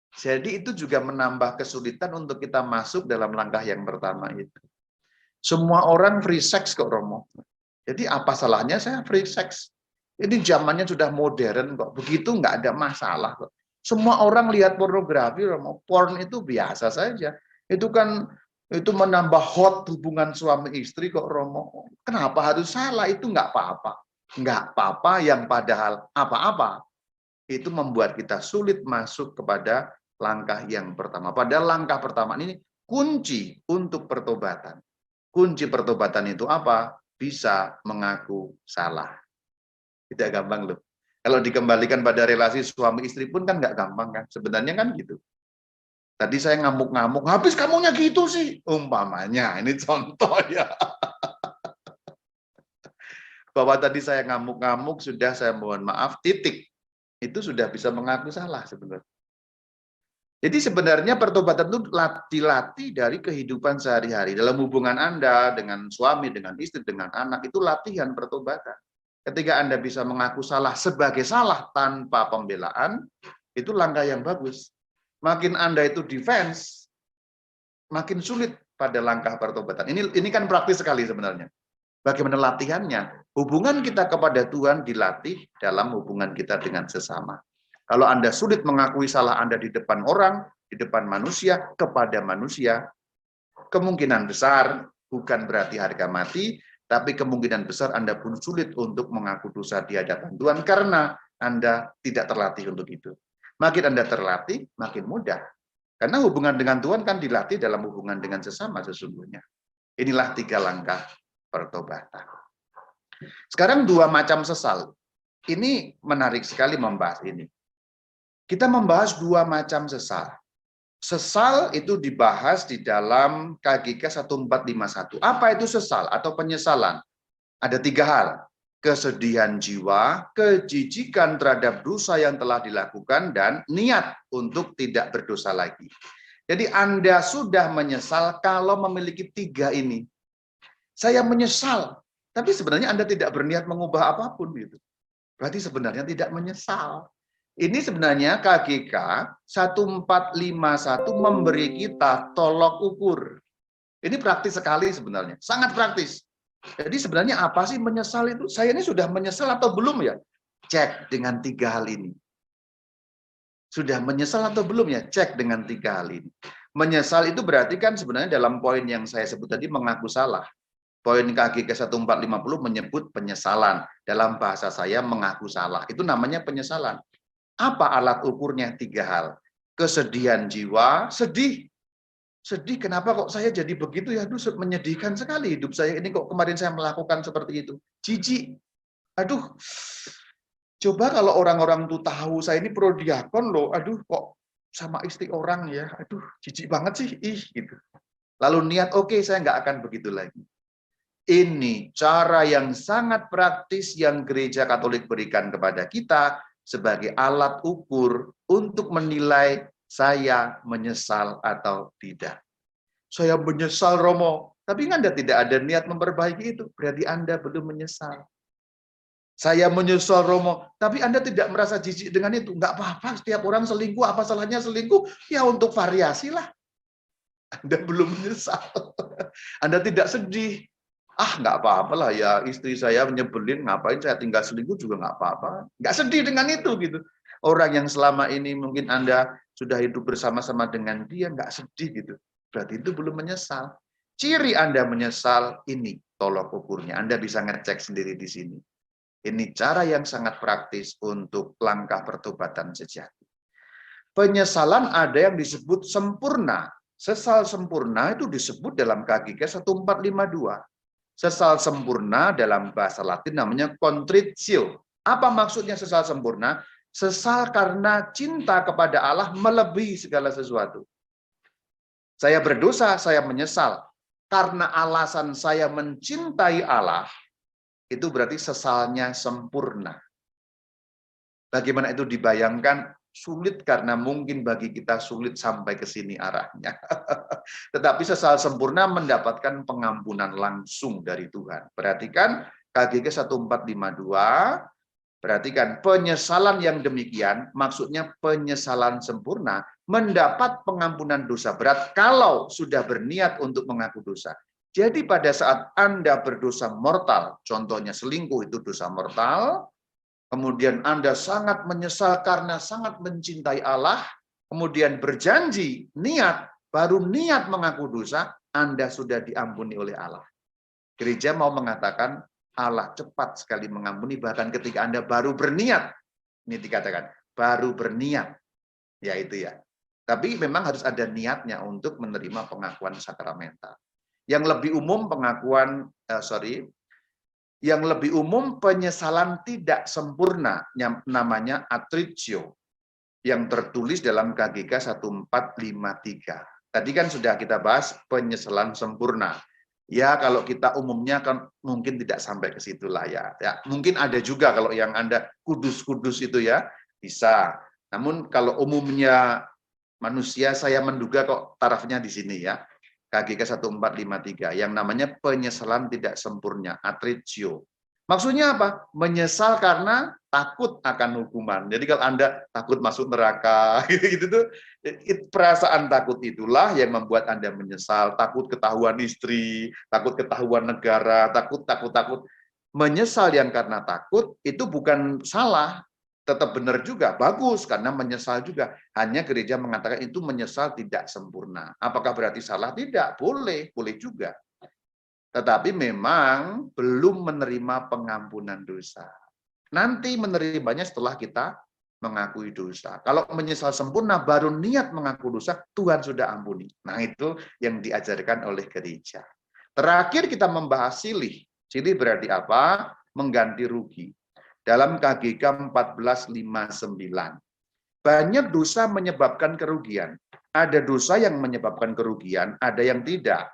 Jadi itu juga menambah kesulitan untuk kita masuk dalam langkah yang pertama itu. Semua orang free sex kok, Romo. Jadi apa salahnya saya free sex? Ini zamannya sudah modern kok. Begitu nggak ada masalah kok. Semua orang lihat pornografi, Romo. Porn itu biasa saja. Itu kan itu menambah hot hubungan suami istri kok, Romo. Kenapa harus salah? Itu nggak apa-apa. Nggak apa-apa yang padahal apa-apa. Itu membuat kita sulit masuk kepada langkah yang pertama. Padahal langkah pertama ini kunci untuk pertobatan. Kunci pertobatan itu apa? Bisa mengaku salah. Tidak gampang loh. Kalau dikembalikan pada relasi suami istri pun kan nggak gampang kan. Sebenarnya kan gitu. Tadi saya ngamuk-ngamuk, habis kamunya gitu sih. Umpamanya, ini contoh ya. Bahwa tadi saya ngamuk-ngamuk, sudah saya mohon maaf, titik. Itu sudah bisa mengaku salah sebenarnya. Jadi sebenarnya pertobatan itu dilatih dari kehidupan sehari-hari. Dalam hubungan Anda dengan suami, dengan istri, dengan anak, itu latihan pertobatan. Ketika Anda bisa mengaku salah sebagai salah tanpa pembelaan, itu langkah yang bagus. Makin Anda itu defense, makin sulit pada langkah pertobatan. Ini kan praktis sekali sebenarnya. Bagaimana latihannya? Hubungan kita kepada Tuhan dilatih dalam hubungan kita dengan sesama. Kalau Anda sulit mengakui salah Anda di depan orang, di depan manusia, kepada manusia, kemungkinan besar, bukan berarti harga mati, tapi kemungkinan besar Anda pun sulit untuk mengaku dosa di hadapan Tuhan, karena Anda tidak terlatih untuk itu. Makin Anda terlatih, makin mudah. Karena hubungan dengan Tuhan kan dilatih dalam hubungan dengan sesama sesungguhnya. Inilah 3 langkah pertobatan. Sekarang 2 macam sesal. Ini menarik sekali membahas ini. Kita membahas 2 macam sesal. Sesal itu dibahas di dalam KGK 1451. Apa itu sesal atau penyesalan? Ada 3 hal. Kesedihan jiwa, kejijikan terhadap dosa yang telah dilakukan, dan niat untuk tidak berdosa lagi. Jadi Anda sudah menyesal kalau memiliki 3 ini. Saya menyesal, tapi sebenarnya Anda tidak berniat mengubah apapun gitu. Berarti sebenarnya tidak menyesal. Ini sebenarnya KGK 1451 memberi kita tolok ukur. Ini praktis sekali sebenarnya, sangat praktis. Jadi sebenarnya apa sih menyesal itu? Saya ini sudah menyesal atau belum ya? Cek dengan 3 hal ini. Sudah menyesal atau belum ya? Cek dengan 3 hal ini. Menyesal itu berarti kan sebenarnya dalam poin yang saya sebut tadi mengaku salah. Poin KGK 1450 menyebut penyesalan. Dalam bahasa saya mengaku salah. Itu namanya penyesalan. Apa alat ukurnya? 3 hal. Kesedihan jiwa, sedih. Sedih, kenapa kok saya jadi begitu ya? Aduh, menyedihkan sekali hidup saya ini, kok kemarin saya melakukan seperti itu. Jijik. Aduh, coba kalau orang-orang tuh tahu saya ini prodiakon loh. Aduh, kok sama istri orang ya. Aduh, jijik banget sih. Ih, gitu. Lalu niat, oke, saya nggak akan begitu lagi. Ini cara yang sangat praktis yang Gereja Katolik berikan kepada kita sebagai alat ukur untuk menilai saya menyesal atau tidak. Saya menyesal, Romo, tapi Anda tidak ada niat memperbaiki itu, berarti Anda belum menyesal. Saya menyesal, Romo, tapi Anda tidak merasa jijik dengan itu. Enggak apa-apa, setiap orang selingkuh, apa salahnya selingkuh? Ya untuk variasi lah. Anda belum menyesal. Anda tidak sedih. Nggak apa-apa lah ya, istri saya nyebelin, ngapain saya tinggal selingkuh juga nggak apa-apa. Nggak sedih dengan itu gitu. Orang yang selama ini mungkin Anda sudah hidup bersama-sama dengan dia, nggak sedih gitu. Berarti itu belum menyesal. Ciri Anda menyesal, ini tolok ukurnya. Anda bisa ngecek sendiri di sini. Ini cara yang sangat praktis untuk langkah pertobatan sejati. Penyesalan ada yang disebut sempurna. Sesal sempurna itu disebut dalam KGK 1452. Sesal sempurna dalam bahasa Latin namanya contritio. Apa maksudnya sesal sempurna? Sesal karena cinta kepada Allah melebihi segala sesuatu. Saya berdosa, saya menyesal. Karena alasan saya mencintai Allah, itu berarti sesalnya sempurna. Bagaimana itu dibayangkan? Sulit karena mungkin bagi kita sulit sampai ke sini arahnya. Tetapi sesal sempurna mendapatkan pengampunan langsung dari Tuhan. Perhatikan KGK 1452, perhatikan penyesalan yang demikian, maksudnya penyesalan sempurna, mendapat pengampunan dosa berat kalau sudah berniat untuk mengaku dosa. Jadi pada saat Anda berdosa mortal, contohnya selingkuh itu dosa mortal, kemudian Anda sangat menyesal karena sangat mencintai Allah, kemudian berjanji, baru niat mengaku dosa, Anda sudah diampuni oleh Allah. Gereja mau mengatakan Allah cepat sekali mengampuni, bahkan ketika Anda baru berniat. Ini dikatakan, baru berniat. Ya itu ya. Tapi memang harus ada niatnya untuk menerima pengakuan sakramental. Yang lebih umum yang lebih umum penyesalan tidak sempurna, namanya attrition, yang tertulis dalam KGK 1453. Tadi kan sudah kita bahas penyesalan sempurna. Ya, kalau kita umumnya kan mungkin tidak sampai ke situlah ya. Mungkin ada juga kalau yang Anda kudus-kudus itu ya, bisa. Namun kalau umumnya manusia, saya menduga kok tarafnya di sini ya. KGK 1453 yang namanya penyesalan tidak sempurna, attrition. Maksudnya apa? Menyesal karena takut akan hukuman. Jadi kalau Anda takut masuk neraka, gitu tuh, perasaan takut itulah yang membuat Anda menyesal, takut ketahuan istri, takut ketahuan negara, takut. Menyesal yang karena takut itu bukan salah, tetap benar juga, bagus karena menyesal juga. Hanya gereja mengatakan itu menyesal tidak sempurna. Apakah berarti salah? Tidak, boleh juga. Tetapi memang belum menerima pengampunan dosa. Nanti menerimanya setelah kita mengakui dosa. Kalau menyesal sempurna baru niat mengaku dosa, Tuhan sudah ampuni. Nah, itu yang diajarkan oleh gereja. Terakhir kita membahas silih. Silih berarti apa? Mengganti rugi. Dalam KGK 1459. Banyak dosa menyebabkan kerugian. Ada dosa yang menyebabkan kerugian, ada yang tidak.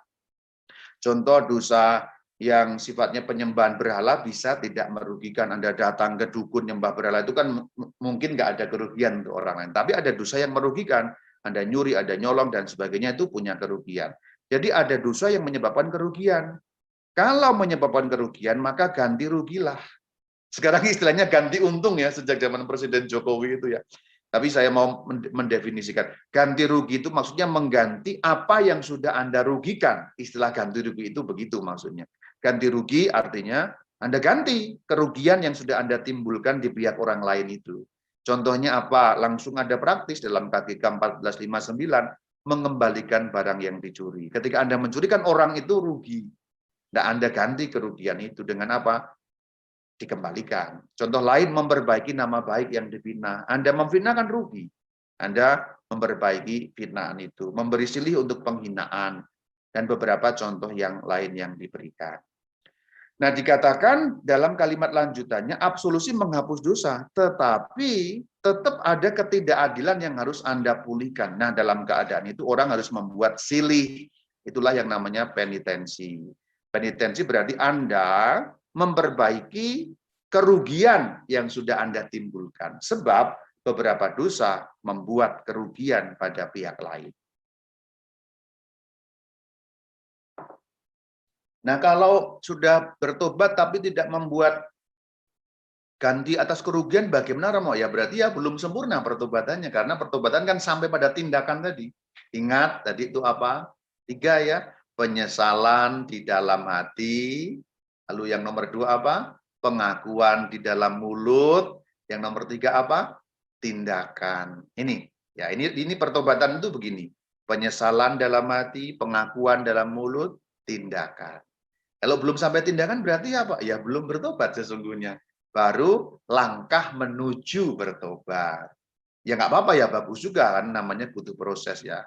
Contoh dosa yang sifatnya penyembahan berhala bisa tidak merugikan. Anda datang ke dukun nyembah berhala itu kan mungkin nggak ada kerugian untuk orang lain. Tapi ada dosa yang merugikan. Anda nyuri, ada nyolong, dan sebagainya itu punya kerugian. Jadi ada dosa yang menyebabkan kerugian. Kalau menyebabkan kerugian, maka ganti rugilah. Sekarang istilahnya ganti untung ya, sejak zaman Presiden Jokowi itu ya. Tapi saya mau mendefinisikan. Ganti rugi itu maksudnya mengganti apa yang sudah Anda rugikan. Istilah ganti rugi itu begitu maksudnya. Ganti rugi artinya Anda ganti kerugian yang sudah Anda timbulkan di pihak orang lain itu. Contohnya apa? Langsung ada praktis dalam KGK 1459, mengembalikan barang yang dicuri. Ketika Anda mencuri kan orang itu rugi. Nah, Anda ganti kerugian itu dengan apa? Dikembalikan. Contoh lain, memperbaiki nama baik yang difitnah. Anda memfitnah kan rugi. Anda memperbaiki fitnaan itu, memberi silih untuk penghinaan, dan beberapa contoh yang lain yang diberikan. Nah, dikatakan dalam kalimat lanjutannya, absolusi menghapus dosa, tetapi tetap ada ketidakadilan yang harus Anda pulihkan. Nah, dalam keadaan itu orang harus membuat silih. Itulah yang namanya penitensi. Penitensi berarti Anda memperbaiki kerugian yang sudah Anda timbulkan. Sebab beberapa dosa membuat kerugian pada pihak lain. Nah, kalau sudah bertobat tapi tidak membuat ganti atas kerugian, bagaimana Romo? Ya berarti ya belum sempurna pertobatannya, karena pertobatan kan sampai pada tindakan tadi. Ingat tadi itu apa? 3 ya, penyesalan di dalam hati. Lalu yang nomor 2 apa? Pengakuan di dalam mulut. Yang nomor 3 apa? Tindakan. Ini pertobatan itu begini. Penyesalan dalam hati, pengakuan dalam mulut, tindakan. Kalau belum sampai tindakan berarti apa? Ya belum bertobat sesungguhnya. Baru langkah menuju bertobat. Ya nggak apa-apa ya, bagus juga kan, namanya butuh proses ya.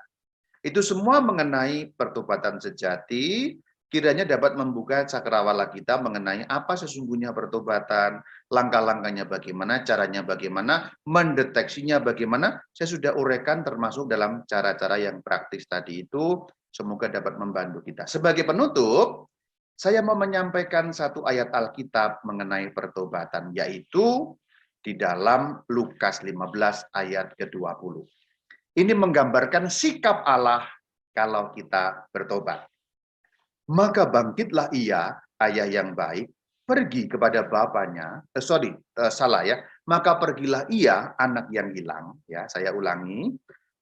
Itu semua mengenai pertobatan sejati, kiranya dapat membuka cakrawala kita mengenai apa sesungguhnya pertobatan, langkah-langkahnya bagaimana, caranya bagaimana, mendeteksinya bagaimana. Saya sudah uraikan termasuk dalam cara-cara yang praktis tadi itu, semoga dapat membantu kita. Sebagai penutup, saya mau menyampaikan satu ayat Alkitab mengenai pertobatan, yaitu di dalam Lukas 15 ayat ke-20. Ini menggambarkan sikap Allah kalau kita bertobat. Maka bangkitlah ia, ayah yang baik, pergi kepada bapaknya, maka pergilah ia, anak yang hilang, ya saya ulangi,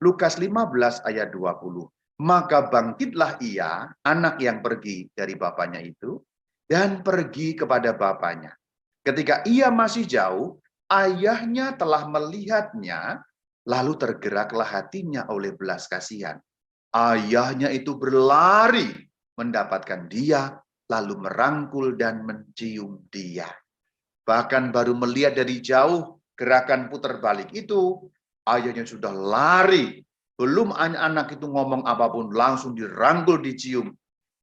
Lukas 15 ayat 20. Maka bangkitlah ia, anak yang pergi dari bapaknya itu, dan pergi kepada bapaknya. Ketika ia masih jauh, ayahnya telah melihatnya, lalu tergeraklah hatinya oleh belas kasihan. Ayahnya itu berlari mendapatkan dia, lalu merangkul dan mencium dia. Bahkan baru melihat dari jauh gerakan putar balik itu, ayahnya sudah lari Belum anak itu ngomong apapun, langsung dirangkul, dicium.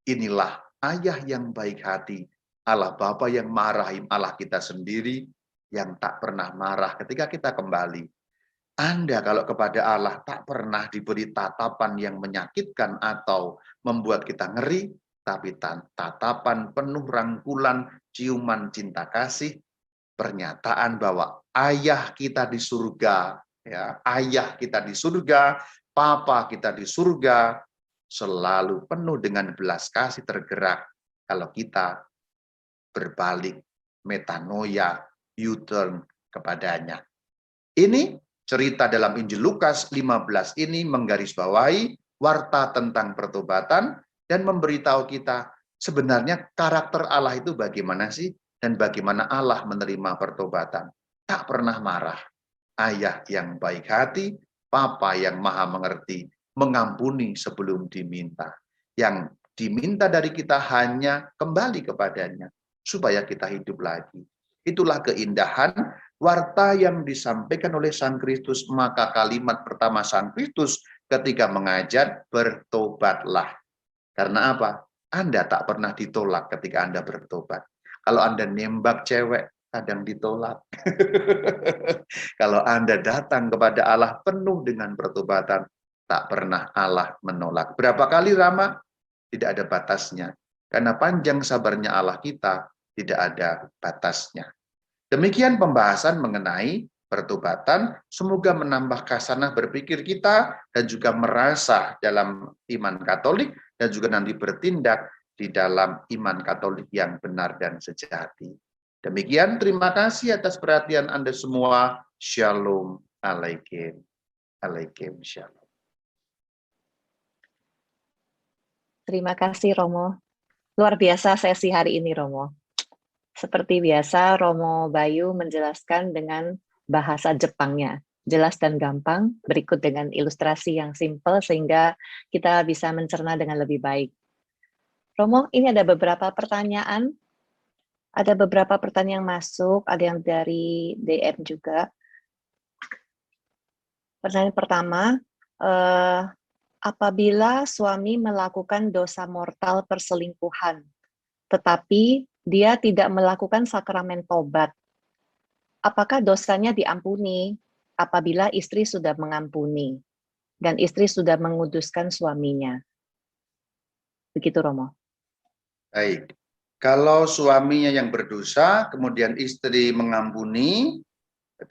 Inilah ayah yang baik hati, Allah Bapa yang Maha Rahim, Allah kita sendiri yang tak pernah marah ketika kita kembali. Anda kalau kepada Allah tak pernah diberi tatapan yang menyakitkan atau membuat kita ngeri, tapi tatapan penuh rangkulan, ciuman cinta kasih, pernyataan bahwa ayah kita di surga, ya, ayah kita di surga, papa kita di surga, selalu penuh dengan belas kasih tergerak kalau kita berbalik, metanoia, U-turn kepadanya. Ini cerita dalam Injil Lukas 15 ini menggarisbawahi warta tentang pertobatan dan memberitahu kita sebenarnya karakter Allah itu bagaimana sih dan bagaimana Allah menerima pertobatan. Tak pernah marah. Ayah yang baik hati, Papa yang maha mengerti, mengampuni sebelum diminta. Yang diminta dari kita hanya kembali kepadanya supaya kita hidup lagi. Itulah keindahan warta yang disampaikan oleh Sang Kristus. Maka kalimat pertama Sang Kristus ketika mengajar, bertobatlah. Karena apa? Anda tak pernah ditolak ketika Anda bertobat. Kalau Anda nembak cewek, kadang ditolak. Kalau Anda datang kepada Allah penuh dengan pertobatan, tak pernah Allah menolak. Berapa kali Rama? Tidak ada batasnya. Karena panjang sabarnya Allah kita, tidak ada batasnya. Demikian pembahasan mengenai pertobatan, semoga menambah khasanah berpikir kita dan juga merasa dalam iman Katolik dan juga nanti bertindak di dalam iman Katolik yang benar dan sejati. Demikian, terima kasih atas perhatian Anda semua. Shalom alaikum. Alaikum shalom. Terima kasih Romo. Luar biasa sesi hari ini Romo. Seperti biasa, Romo Bayu menjelaskan dengan bahasa Jepangnya. Jelas dan gampang, berikut dengan ilustrasi yang simpel sehingga kita bisa mencerna dengan lebih baik. Romo, ini ada beberapa pertanyaan. Ada beberapa pertanyaan yang masuk, ada yang dari DM juga. Pertanyaan pertama, apabila suami melakukan dosa mortal perselingkuhan, tetapi dia tidak melakukan sakramen tobat, apakah dosanya diampuni apabila istri sudah mengampuni dan istri sudah menguduskan suaminya? Begitu Romo. Baik, kalau suaminya yang berdosa, kemudian istri mengampuni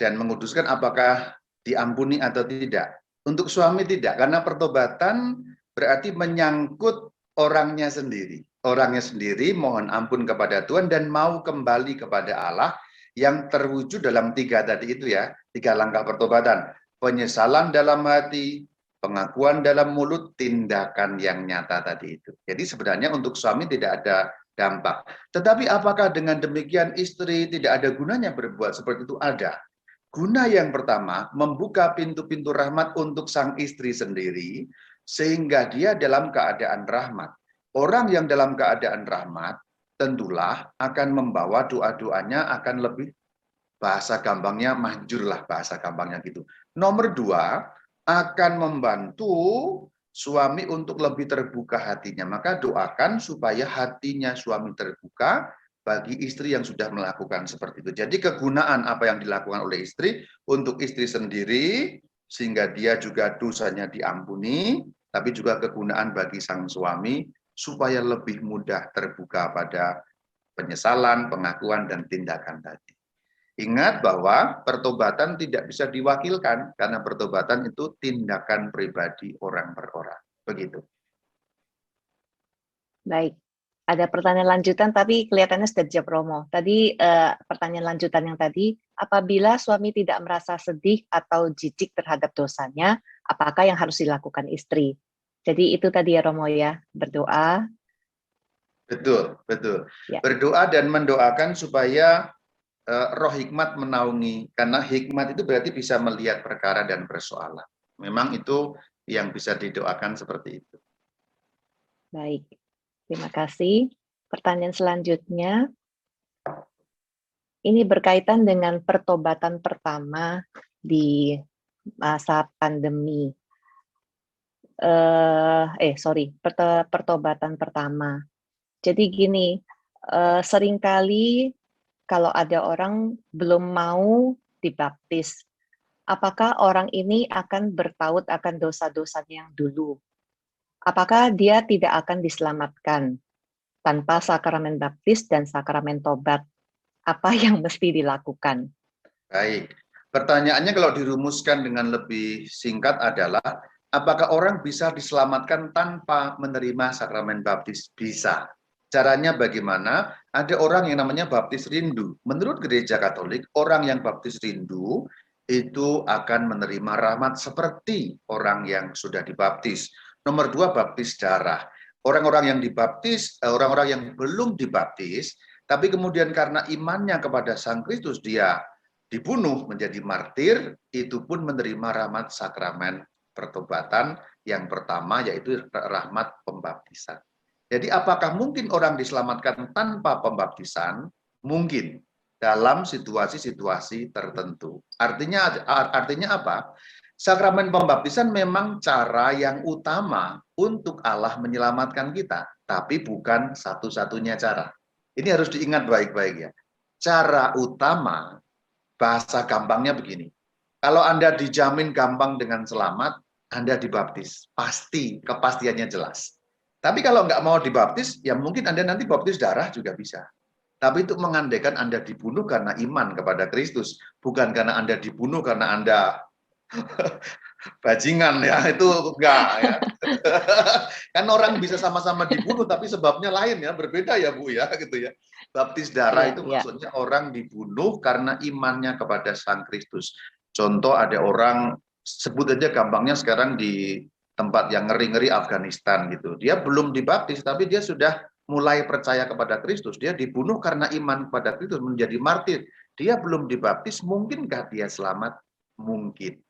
dan menguduskan, apakah diampuni atau tidak? Untuk suami tidak, karena pertobatan berarti menyangkut orangnya sendiri. Orangnya sendiri mohon ampun kepada Tuhan dan mau kembali kepada Allah yang terwujud dalam 3 tadi itu ya, 3 langkah pertobatan. Penyesalan dalam hati, pengakuan dalam mulut, tindakan yang nyata tadi itu. Jadi sebenarnya untuk suami tidak ada dampak. Tetapi apakah dengan demikian istri tidak ada gunanya berbuat seperti itu? Ada. Guna yang pertama, membuka pintu-pintu rahmat untuk sang istri sendiri, sehingga dia dalam keadaan rahmat. Orang yang dalam keadaan rahmat, tentulah akan membawa doa-doanya akan lebih, bahasa gampangnya manjurlah, bahasa gampangnya gitu. Nomor 2, akan membantu suami untuk lebih terbuka hatinya. Maka doakan supaya hatinya suami terbuka bagi istri yang sudah melakukan seperti itu. Jadi kegunaan apa yang dilakukan oleh istri untuk istri sendiri, sehingga dia juga dosanya diampuni, tapi juga kegunaan bagi sang suami, supaya lebih mudah terbuka pada penyesalan, pengakuan, dan tindakan tadi. Ingat bahwa pertobatan tidak bisa diwakilkan, karena pertobatan itu tindakan pribadi orang per orang. Begitu. Baik, ada pertanyaan lanjutan tapi kelihatannya sudah dijawab Romo. Tadi pertanyaan lanjutan yang tadi, apabila suami tidak merasa sedih atau jijik terhadap dosanya, apakah yang harus dilakukan istri? Jadi itu tadi ya Romo ya, berdoa. Betul, betul. Ya. Berdoa dan mendoakan supaya roh hikmat menaungi, karena hikmat itu berarti bisa melihat perkara dan persoalan. Memang itu yang bisa didoakan seperti itu. Baik, terima kasih. Pertanyaan selanjutnya, ini berkaitan dengan pertobatan pertama di masa pandemi. pertobatan pertama. Jadi gini, seringkali kalau ada orang belum mau dibaptis, apakah orang ini akan bertaut akan dosa-dosanya yang dulu? Apakah dia tidak akan diselamatkan tanpa sakramen baptis dan sakramen tobat? Apa yang mesti dilakukan? Baik, pertanyaannya kalau dirumuskan dengan lebih singkat adalah, apakah orang bisa diselamatkan tanpa menerima sakramen baptis? Bisa. Caranya bagaimana? Ada orang yang namanya baptis rindu. Menurut gereja Katolik, orang yang baptis rindu itu akan menerima rahmat seperti orang yang sudah dibaptis. Nomor 2, baptis darah. Orang-orang yang dibaptis, orang-orang yang belum dibaptis, tapi kemudian karena imannya kepada Sang Kristus dia dibunuh menjadi martir, itu pun menerima rahmat sakramen pertobatan yang pertama, yaitu rahmat pembaptisan. Jadi apakah mungkin orang diselamatkan tanpa pembaptisan? Mungkin, dalam situasi-situasi tertentu. Artinya apa? Sakramen pembaptisan memang cara yang utama untuk Allah menyelamatkan kita, tapi bukan satu-satunya cara. Ini harus diingat baik-baik ya. Cara utama, bahasa gampangnya begini. Kalau Anda dijamin gampang dengan selamat, Anda dibaptis. Pasti, kepastiannya jelas. Tapi kalau nggak mau dibaptis, ya mungkin Anda nanti baptis darah juga bisa. Tapi itu mengandaikan Anda dibunuh karena iman kepada Kristus, bukan karena Anda dibunuh karena Anda bajingan ya, itu enggak ya. Kan orang bisa sama-sama dibunuh tapi sebabnya lain ya, berbeda ya Bu ya gitu ya. Baptis darah itu maksudnya orang dibunuh karena imannya kepada Sang Kristus. Contoh ada orang, sebut aja gampangnya sekarang di tempat yang ngeri-ngeri Afghanistan gitu. Dia belum dibaptis tapi dia sudah mulai percaya kepada Kristus. Dia dibunuh karena iman kepada Kristus, menjadi martir. Dia belum dibaptis, mungkinkah dia selamat? Mungkin.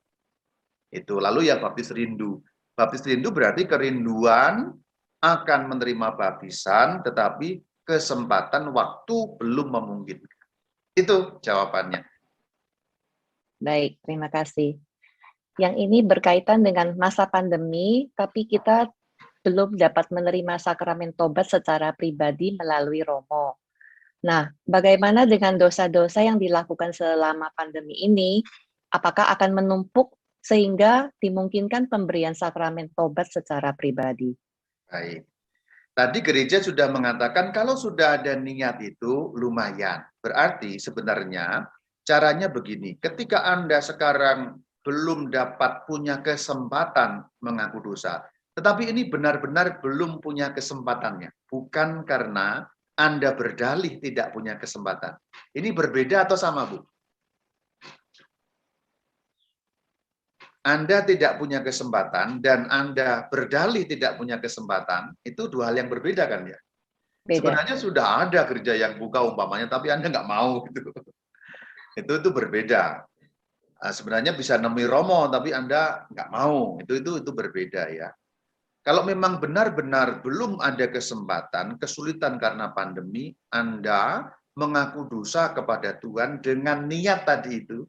Itu. Lalu yang baptis rindu. Baptis rindu berarti kerinduan akan menerima baptisan, tetapi kesempatan waktu belum memungkinkan. Itu jawabannya. Baik, terima kasih. Yang ini berkaitan dengan masa pandemi, tapi kita belum dapat menerima sakramen tobat secara pribadi melalui Romo. Nah, bagaimana dengan dosa-dosa yang dilakukan selama pandemi ini? Apakah akan menumpuk sehingga dimungkinkan pemberian sakramen tobat secara pribadi? Baik. Tadi gereja sudah mengatakan kalau sudah ada niat itu lumayan. Berarti sebenarnya caranya begini, ketika Anda sekarang belum dapat punya kesempatan mengaku dosa, tetapi ini benar-benar belum punya kesempatannya. Bukan karena Anda berdalih tidak punya kesempatan. Ini berbeda atau sama, Bu? Anda tidak punya kesempatan dan Anda berdalih tidak punya kesempatan, itu dua hal yang berbeda kan ya? Beda. Sebenarnya sudah ada gereja yang buka umpamanya, tapi Anda nggak mau gitu. Itu berbeda. Sebenarnya bisa nemui Romo, tapi Anda nggak mau. Itu berbeda ya. Kalau memang benar-benar belum ada kesempatan, kesulitan karena pandemi, Anda mengaku dosa kepada Tuhan dengan niat tadi itu.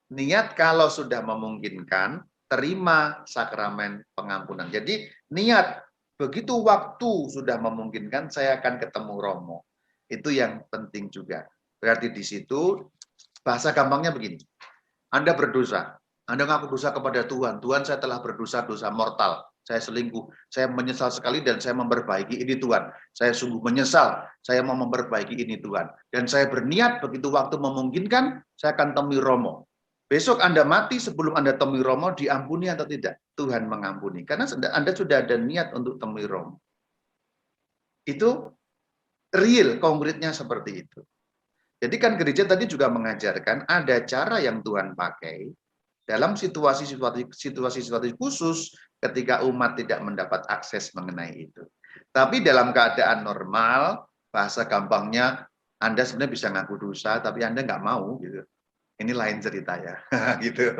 Niat kalau sudah memungkinkan, terima sakramen pengampunan. Jadi niat, begitu waktu sudah memungkinkan, saya akan ketemu Romo. Itu yang penting juga. Berarti di situ, bahasa gampangnya begini. Anda berdosa, Anda mengaku dosa kepada Tuhan. Tuhan, saya telah berdosa, dosa mortal. Saya selingkuh, saya menyesal sekali dan saya memperbaiki ini Tuhan. Saya sungguh menyesal, saya mau memperbaiki ini Tuhan. Dan saya berniat begitu waktu memungkinkan, saya akan temui Romo. Besok Anda mati sebelum Anda temui Romo, diampuni atau tidak? Tuhan mengampuni. Karena Anda sudah ada niat untuk temui Romo. Itu real, konkretnya seperti itu. Jadi kan gereja tadi juga mengajarkan ada cara yang Tuhan pakai dalam situasi-situasi khusus ketika umat tidak mendapat akses mengenai itu. Tapi dalam keadaan normal, bahasa gampangnya, Anda sebenarnya bisa ngaku dosa, tapi Anda nggak mau gitu. Ini lain cerita ya, gitu.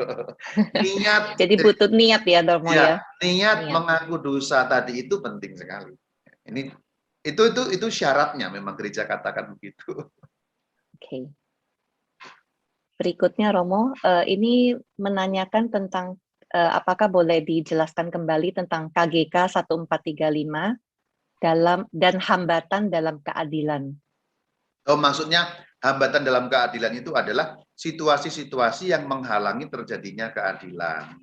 Niat. Jadi butuh niat ya, Romo ya. Niat mengaku dosa tadi itu penting sekali. Itu syaratnya memang gereja katakan begitu. Oke. Berikutnya Romo, ini menanyakan tentang apakah boleh dijelaskan kembali tentang KGK 1435 dan hambatan dalam keadilan? Oh, maksudnya hambatan dalam keadilan itu adalah situasi-situasi yang menghalangi terjadinya keadilan.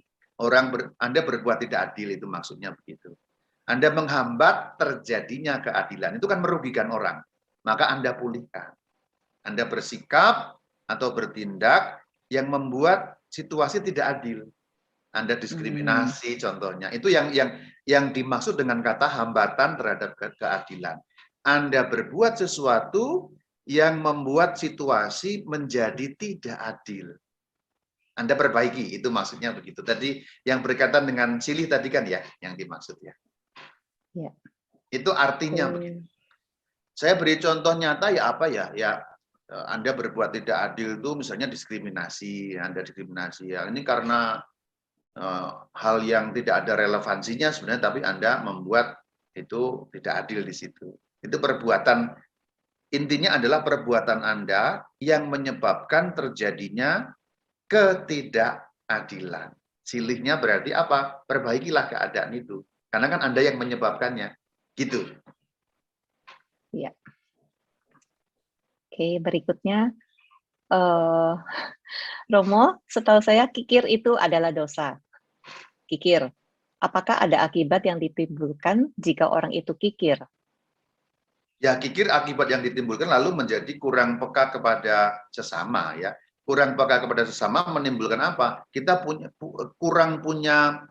Anda berbuat tidak adil, itu maksudnya begitu. Anda menghambat terjadinya keadilan, itu kan merugikan orang. Maka Anda pulihkan. Anda bersikap atau bertindak yang membuat situasi tidak adil. Anda diskriminasi contohnya. Itu yang dimaksud dengan kata hambatan terhadap keadilan. Anda berbuat sesuatu yang membuat situasi menjadi tidak adil. Anda perbaiki, itu maksudnya begitu. Tadi yang berkaitan dengan silih tadi kan ya, yang dimaksud ya. Ya. Itu artinya begitu. Saya beri contoh nyata ya apa ya? Ya Anda berbuat tidak adil itu misalnya diskriminasi, Anda diskriminasi ya. Ini karena hal yang tidak ada relevansinya sebenarnya, tapi Anda membuat itu tidak adil di situ. Itu perbuatan, intinya adalah perbuatan Anda yang menyebabkan terjadinya ketidakadilan. Silihnya berarti apa? Perbaikilah keadaan itu. Karena kan Anda yang menyebabkannya. Gitu. Ya. Oke, berikutnya. Romo, setahu saya kikir itu adalah dosa. Kikir. Apakah ada akibat yang ditimbulkan jika orang itu kikir? Ya, kikir akibat yang ditimbulkan lalu menjadi kurang peka kepada sesama ya. Kurang peka kepada sesama menimbulkan apa? Kita kurang punya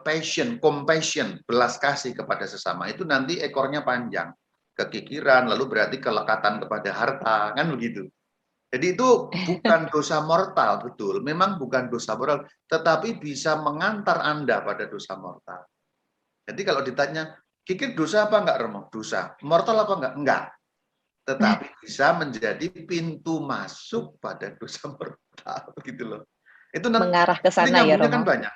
passion, compassion, belas kasih kepada sesama. Itu nanti ekornya panjang. Kekikiran lalu berarti kelekatan kepada harta, kan begitu. Jadi itu bukan dosa mortal, betul. Memang bukan dosa mortal, tetapi bisa mengantar Anda pada dosa mortal. Jadi kalau ditanya, kikir dosa apa enggak, Romo? Dosa. Mortal apa enggak? Enggak. Tetapi bisa menjadi pintu masuk pada dosa mortal, gitu loh. Itu mengarah ke sana ya, Romo. Kan banyak.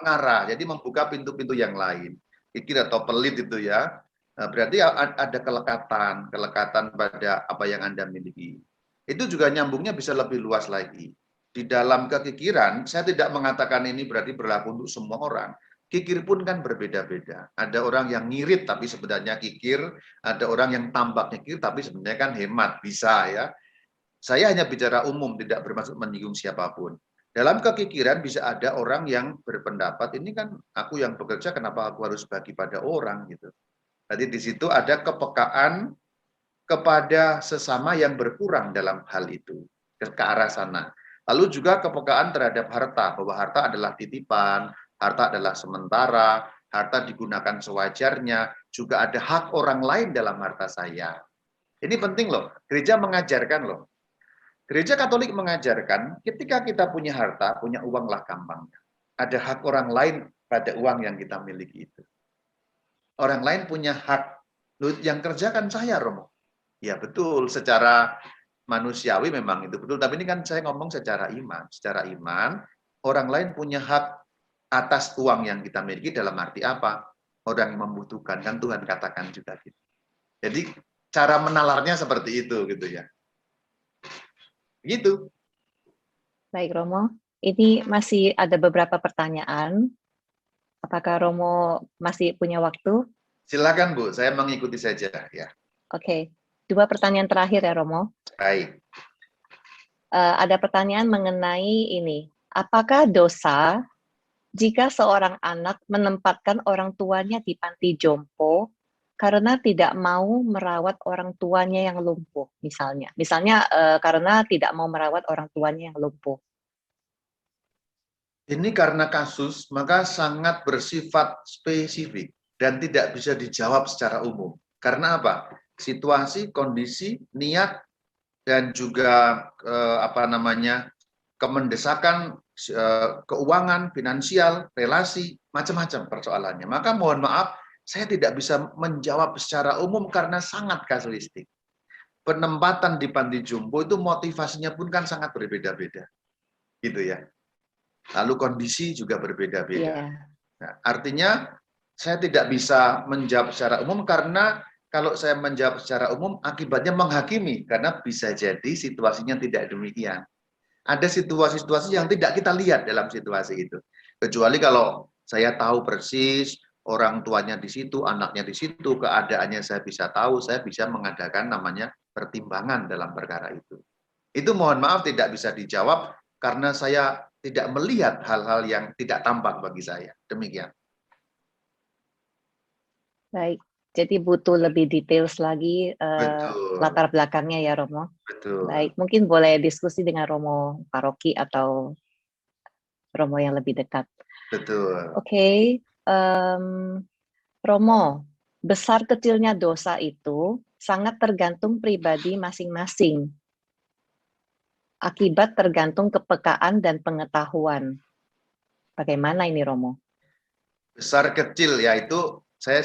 Mengarah, jadi membuka pintu-pintu yang lain. Kikir atau pelit itu ya. Nah, berarti ada kelekatan pada apa yang Anda miliki. Itu juga nyambungnya bisa lebih luas lagi. Di dalam kekikiran, saya tidak mengatakan ini berarti berlaku untuk semua orang. Kikir pun kan berbeda-beda. Ada orang yang ngirit tapi sebenarnya kikir, ada orang yang tampak kikir tapi sebenarnya kan hemat, bisa ya. Saya hanya bicara umum, tidak bermaksud menyinggung siapapun. Dalam kekikiran bisa ada orang yang berpendapat, ini kan aku yang bekerja, kenapa aku harus bagi pada orang gitu. Jadi di situ ada kepekaan kepada sesama yang berkurang dalam hal itu, ke arah sana. Lalu juga kepekaan terhadap harta, bahwa harta adalah titipan, harta adalah sementara, harta digunakan sewajarnya, juga ada hak orang lain dalam harta saya. Ini penting loh, gereja mengajarkan loh. Gereja Katolik mengajarkan, ketika kita punya harta, punya uanglah gampangnya. Ada hak orang lain pada uang yang kita miliki itu. Orang lain punya hak, yang kerjakan saya, Romo. Ya betul, secara manusiawi memang itu betul, tapi ini kan saya ngomong secara iman. Secara iman, orang lain punya hak atas uang yang kita miliki dalam arti apa? Orang yang membutuhkan, kan Tuhan katakan juga gitu. Jadi cara menalarnya seperti itu gitu ya. Gitu. Baik Romo, ini masih ada beberapa pertanyaan. Apakah Romo masih punya waktu? Silakan Bu, saya mengikuti saja ya. Oke, 2 pertanyaan terakhir ya Romo. Baik. Ada pertanyaan mengenai ini. Apakah dosa jika seorang anak menempatkan orang tuanya di panti jompo karena tidak mau merawat orang tuanya yang lumpuh, misalnya karena tidak mau merawat orang tuanya yang lumpuh? Ini karena kasus, maka sangat bersifat spesifik dan tidak bisa dijawab secara umum. Karena apa? Situasi, kondisi, niat, dan juga kemendesakan keuangan, finansial, relasi, macam-macam persoalannya. Maka mohon maaf, saya tidak bisa menjawab secara umum karena sangat kasuistik. Penempatan di panti jompo itu motivasinya pun kan sangat berbeda-beda. Gitu ya. Lalu kondisi juga berbeda-beda. Yeah. Nah, artinya saya tidak bisa menjawab secara umum karena kalau saya menjawab secara umum akibatnya menghakimi karena bisa jadi situasinya tidak demikian. Ada situasi-situasi yang tidak kita lihat dalam situasi itu. Kecuali kalau saya tahu persis orang tuanya di situ, anaknya di situ, keadaannya saya bisa tahu, saya bisa mengadakan namanya pertimbangan dalam perkara itu. Itu mohon maaf tidak bisa dijawab karena saya tidak melihat hal-hal yang tidak tampak bagi saya. Demikian. Baik, jadi butuh lebih details lagi Betul, latar belakangnya ya Romo. betul. Baik, mungkin boleh diskusi dengan Romo paroki atau Romo yang lebih dekat. Betul. Oke, Romo, besar kecilnya dosa itu sangat tergantung pribadi masing-masing. Akibat tergantung kepekaan dan pengetahuan. Bagaimana ini Romo? Besar kecil yaitu saya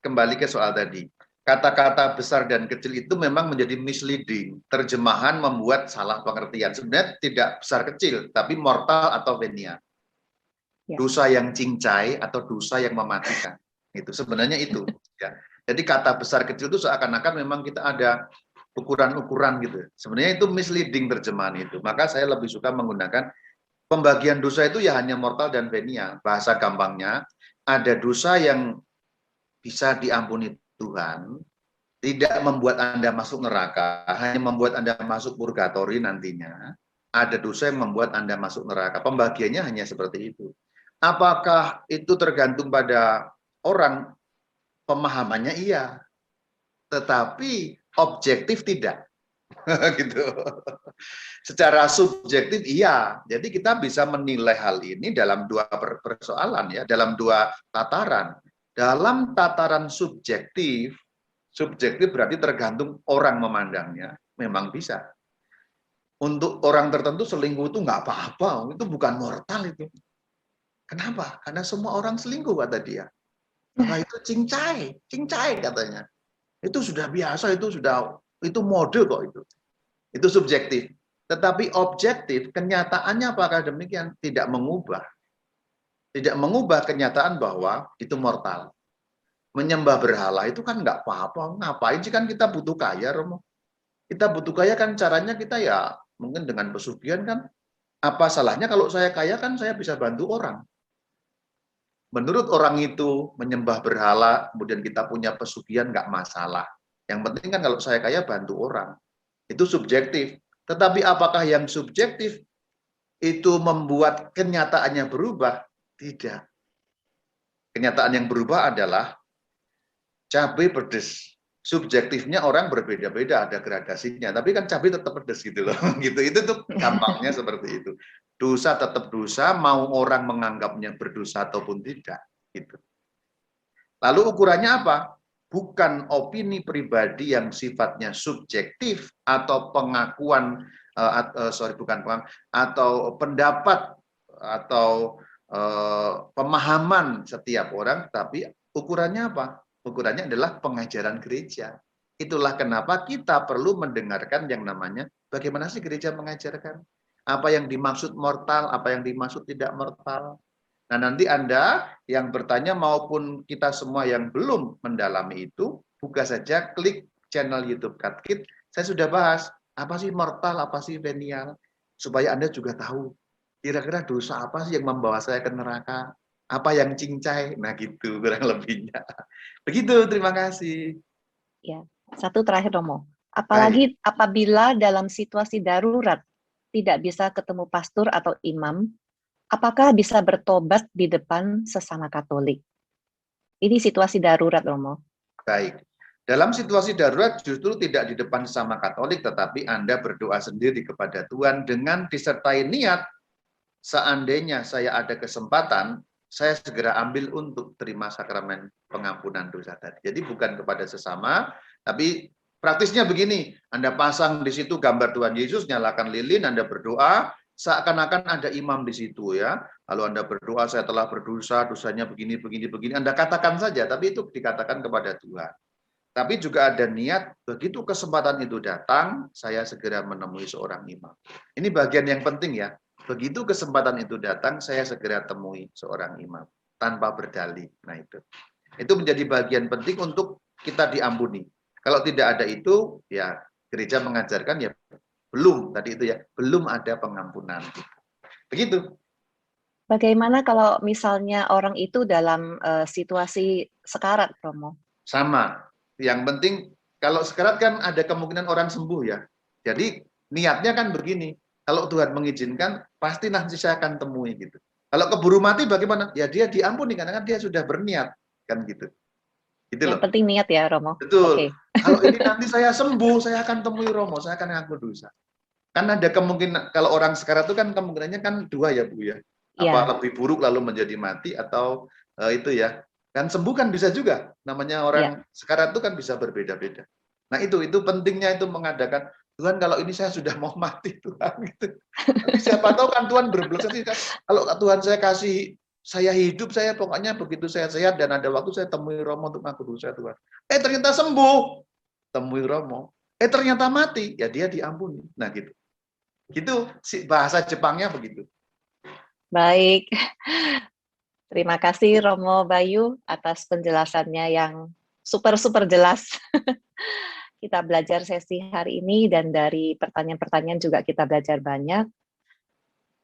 kembali ke soal tadi. Kata-kata besar dan kecil itu memang menjadi misleading. Terjemahan membuat salah pengertian. Sebenarnya tidak besar kecil, tapi mortal atau venial. Ya. Dosa yang cincai atau dosa yang mematikan. Itu sebenarnya itu. Ya. Jadi kata besar kecil itu seakan-akan memang kita ada ukuran-ukuran gitu. Sebenarnya itu misleading terjemahan itu. Maka saya lebih suka menggunakan pembagian dosa itu ya hanya mortal dan venial. Bahasa gampangnya, ada dosa yang bisa diampuni Tuhan, tidak membuat Anda masuk neraka, hanya membuat Anda masuk purgatori nantinya. Ada dosa yang membuat Anda masuk neraka. Pembagiannya hanya seperti itu. Apakah itu tergantung pada orang? Pemahamannya iya, tetapi objektif tidak. Gitu. Secara subjektif iya. Jadi kita bisa menilai hal ini dalam dua persoalan ya, dalam dua tataran. Dalam tataran subjektif berarti tergantung orang memandangnya, memang bisa. Untuk orang tertentu selingkuh itu nggak apa-apa, itu bukan mortal itu. Kenapa? Karena semua orang selingkuh kata dia. Maka itu cincai katanya. Itu sudah biasa, itu mode kok itu. Itu subjektif. Tetapi objektif, kenyataannya apakah demikian? Tidak mengubah. Tidak mengubah kenyataan bahwa itu mortal. Menyembah berhala itu kan nggak apa-apa. Ngapain sih kan kita butuh kaya, Romo? Kita butuh kaya kan caranya kita ya mungkin dengan pesugihan kan. Apa salahnya kalau saya kaya kan saya bisa bantu orang. Menurut orang itu menyembah berhala, kemudian kita punya pesugihan nggak masalah. Yang penting kan kalau saya kaya bantu orang. Itu subjektif. Tetapi apakah yang subjektif itu membuat kenyataannya berubah? Tidak. Kenyataan yang berubah adalah cabai pedes. Subjektifnya orang berbeda-beda, ada gradasinya. Tapi kan cabai tetap pedes gitu loh. Gitu. Itu tuh gampangnya seperti itu. Dosa tetap dosa, mau orang menganggapnya berdosa ataupun tidak. Gitu. Lalu ukurannya apa? Bukan opini pribadi yang sifatnya subjektif atau pengakuan, atau pendapat atau pemahaman setiap orang, tapi ukurannya apa? Ukurannya adalah pengajaran gereja. Itulah kenapa kita perlu mendengarkan yang namanya bagaimana sih gereja mengajarkan. Apa yang dimaksud mortal, apa yang dimaksud tidak mortal. Nah nanti Anda yang bertanya maupun kita semua yang belum mendalami itu, buka saja klik channel YouTube Katkit. Saya sudah bahas apa sih mortal, apa sih venial. Supaya Anda juga tahu kira-kira dosa apa sih yang membawa saya ke neraka. Apa yang cincai, nah gitu kurang lebihnya. Begitu, terima kasih. Ya, satu terakhir Romo. Apalagi apabila dalam situasi darurat tidak bisa ketemu pastor atau imam, apakah bisa bertobat di depan sesama Katolik? Ini situasi darurat, Romo. Baik. Dalam situasi darurat justru tidak di depan sesama Katolik, tetapi Anda berdoa sendiri kepada Tuhan dengan disertai niat, seandainya saya ada kesempatan, saya segera ambil untuk terima sakramen pengampunan dosa tadi. Jadi bukan kepada sesama, tapi praktisnya begini, Anda pasang di situ gambar Tuhan Yesus, nyalakan lilin, Anda berdoa, seakan-akan ada imam di situ ya. Lalu Anda berdoa, saya telah berdosa, dosanya begini, begini, begini. Anda katakan saja, tapi itu dikatakan kepada Tuhan. Tapi juga ada niat, begitu kesempatan itu datang, saya segera menemui seorang imam. Ini bagian yang penting ya. Begitu kesempatan itu datang, saya segera temui seorang imam tanpa berdalih. Nah itu menjadi bagian penting untuk kita diampuni. Kalau tidak ada itu, ya gereja mengajarkan ya belum tadi itu ya belum ada pengampunan. Begitu. Bagaimana kalau misalnya orang itu dalam situasi sekarat, Romo? Sama. Yang penting kalau sekarat kan ada kemungkinan orang sembuh ya. Jadi niatnya kan begini. Kalau Tuhan mengizinkan, pasti nanti saya akan temui gitu. Kalau keburu mati bagaimana? Ya dia diampuni karena kan dia sudah berniat kan gitu. Gitu Yang loh. penting niat ya, Romo. Betul. Oke. Kalau ini nanti saya sembuh, saya akan temui Romo, saya akan ngaku dosa. Kan ada kemungkinan kalau orang sekarat itu kan kemungkinannya kan dua ya Bu ya. Apa Iya, lebih buruk lalu menjadi mati atau itu ya. Kan sembuh kan bisa juga. Namanya orang iya. sekarat itu kan bisa berbeda-beda. Nah itu pentingnya itu mengadakan Tuhan kalau ini saya sudah mau mati Tuhan gitu. Tapi siapa tahu kan Tuhan berbelas hati kan. Kalau Tuhan saya kasih saya hidup, saya pokoknya begitu saya sehat dan ada waktu saya temui Romo untuk ngaku dosa Tuhan. Ternyata sembuh, temui Romo. Ternyata mati, ya dia diampuni. Nah gitu. Gitu bahasa Jepangnya begitu. Baik. Terima kasih Romo Bayu atas penjelasannya yang super jelas. Kita belajar sesi hari ini dan dari pertanyaan-pertanyaan juga kita belajar banyak.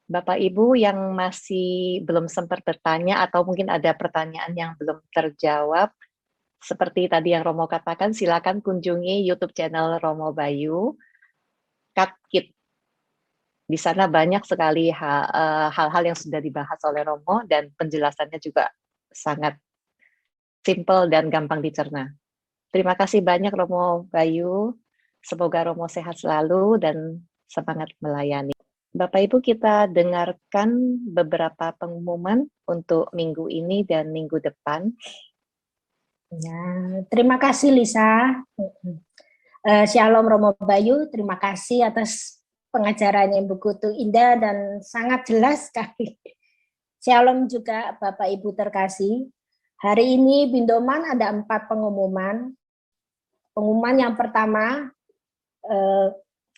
Bapak Ibu yang masih belum sempat bertanya atau mungkin ada pertanyaan yang belum terjawab, seperti tadi yang Romo katakan, silakan kunjungi YouTube channel Romo Bayu, Katkit. Di sana banyak sekali hal-hal yang sudah dibahas oleh Romo dan penjelasannya juga sangat simple dan gampang dicerna. Terima kasih banyak Romo Bayu. Semoga Romo sehat selalu dan semangat melayani. Bapak Ibu, kita dengarkan beberapa pengumuman untuk minggu ini dan minggu depan. Ya, terima kasih Lisa. Shalom Romo Bayu, terima kasih atas pengajaran yang begitu indah dan sangat jelas sekali. Shalom juga Bapak Ibu terkasih. Hari ini Bindoman ada 4 pengumuman. Pengumuman yang pertama,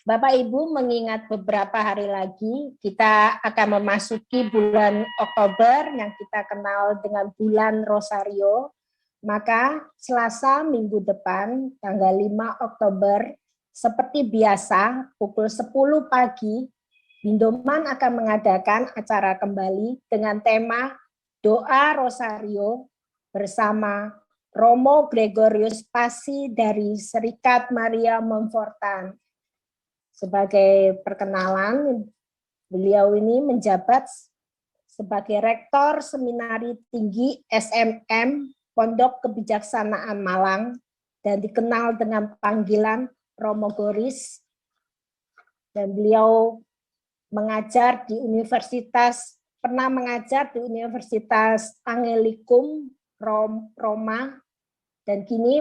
Bapak Ibu mengingat beberapa hari lagi kita akan memasuki bulan Oktober yang kita kenal dengan bulan Rosario. Maka Selasa minggu depan tanggal 5 Oktober seperti biasa pukul 10 pagi Bindoman akan mengadakan acara kembali dengan tema Doa Rosario bersama Romo Gregorius Pasi dari Serikat Maria Montfortan. Sebagai perkenalan, beliau ini menjabat sebagai Rektor Seminari Tinggi SMM Pondok Kebijaksanaan Malang dan dikenal dengan panggilan Romo Goris. Dan beliau pernah mengajar di Universitas Angelikum Roma dan kini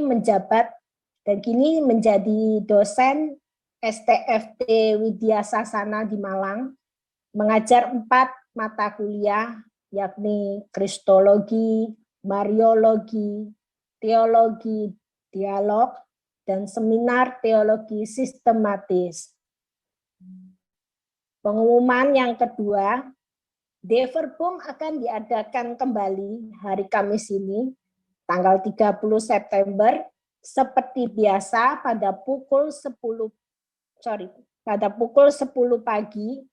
menjadi dosen STFT Widya Sasana di Malang, mengajar 4 mata kuliah, yakni Kristologi, Mariologi, Teologi Dialog, dan Seminar Teologi Sistematis. Pengumuman yang kedua, Deverbum akan diadakan kembali hari Kamis ini, tanggal 30 September, seperti biasa pada pukul 10 pagi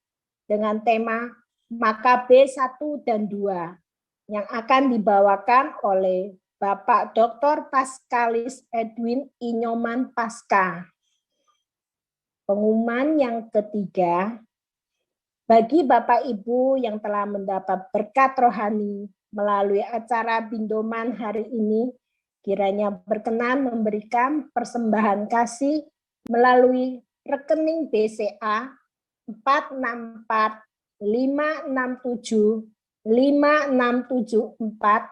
dengan tema Makabe 1 dan 2 yang akan dibawakan oleh Bapak Dr. Paskalis Edwin Inyoman Paska. Pengumuman yang ketiga, bagi Bapak Ibu yang telah mendapat berkat rohani melalui acara Bindoman hari ini, kiranya berkenan memberikan persembahan kasih melalui rekening BCA 46456756774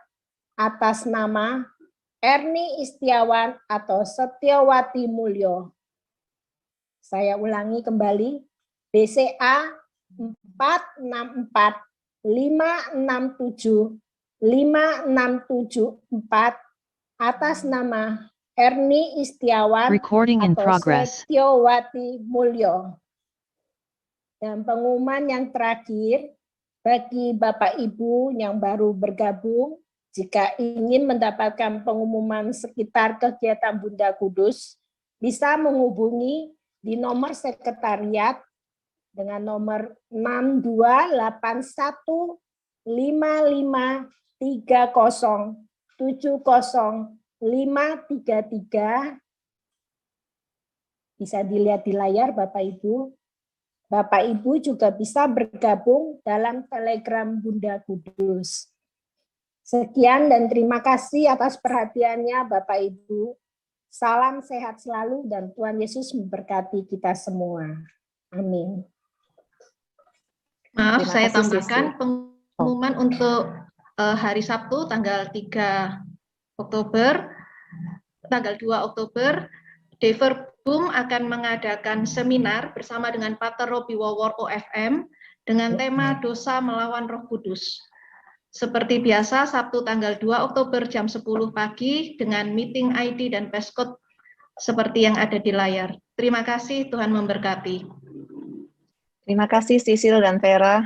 atas nama Erni Istiawan atau Setiawati Mulyo. Saya ulangi kembali, BCA 46456756774 atas nama Erni Istiawan Recording in atau progress. Setiawati Mulyo. Dan pengumuman yang terakhir, bagi Bapak Ibu yang baru bergabung, jika ingin mendapatkan pengumuman sekitar kegiatan Bunda Kudus, bisa menghubungi di nomor sekretariat dengan nomor 5530700533. Bisa dilihat di layar Bapak Ibu. Bapak Ibu juga bisa bergabung dalam Telegram Bunda Kudus. Sekian dan terima kasih atas perhatiannya Bapak Ibu. Salam sehat selalu dan Tuhan Yesus memberkati kita semua. Amin. Maaf, Terima saya kasih, tambahkan Sisi. pengumuman untuk hari Sabtu tanggal 3 Oktober, tanggal 2 Oktober, Deverbum akan mengadakan seminar bersama dengan Pater Robi Wawor OFM dengan tema dosa melawan Roh Kudus. Seperti biasa, Sabtu tanggal 2 Oktober jam 10 pagi dengan meeting ID dan passcode seperti yang ada di layar. Terima kasih, Tuhan memberkati. Terima kasih Sisil dan Vera.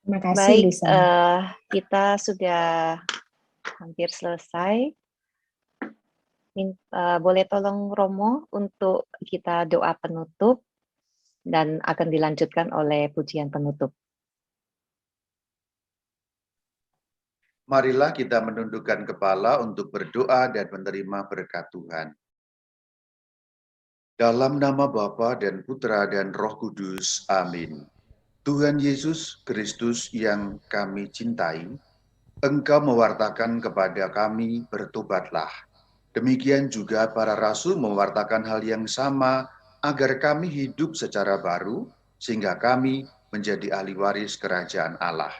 Terima kasih, Baik, Lisa. kita sudah hampir selesai. Boleh tolong Romo untuk kita doa penutup dan akan dilanjutkan oleh pujian penutup. Marilah kita menundukkan kepala untuk berdoa dan menerima berkat Tuhan. Dalam nama Bapa dan Putra dan Roh Kudus, amin. Tuhan Yesus Kristus yang kami cintai, Engkau mewartakan kepada kami, bertobatlah. Demikian juga para rasul mewartakan hal yang sama, agar kami hidup secara baru, sehingga kami menjadi ahli waris kerajaan Allah.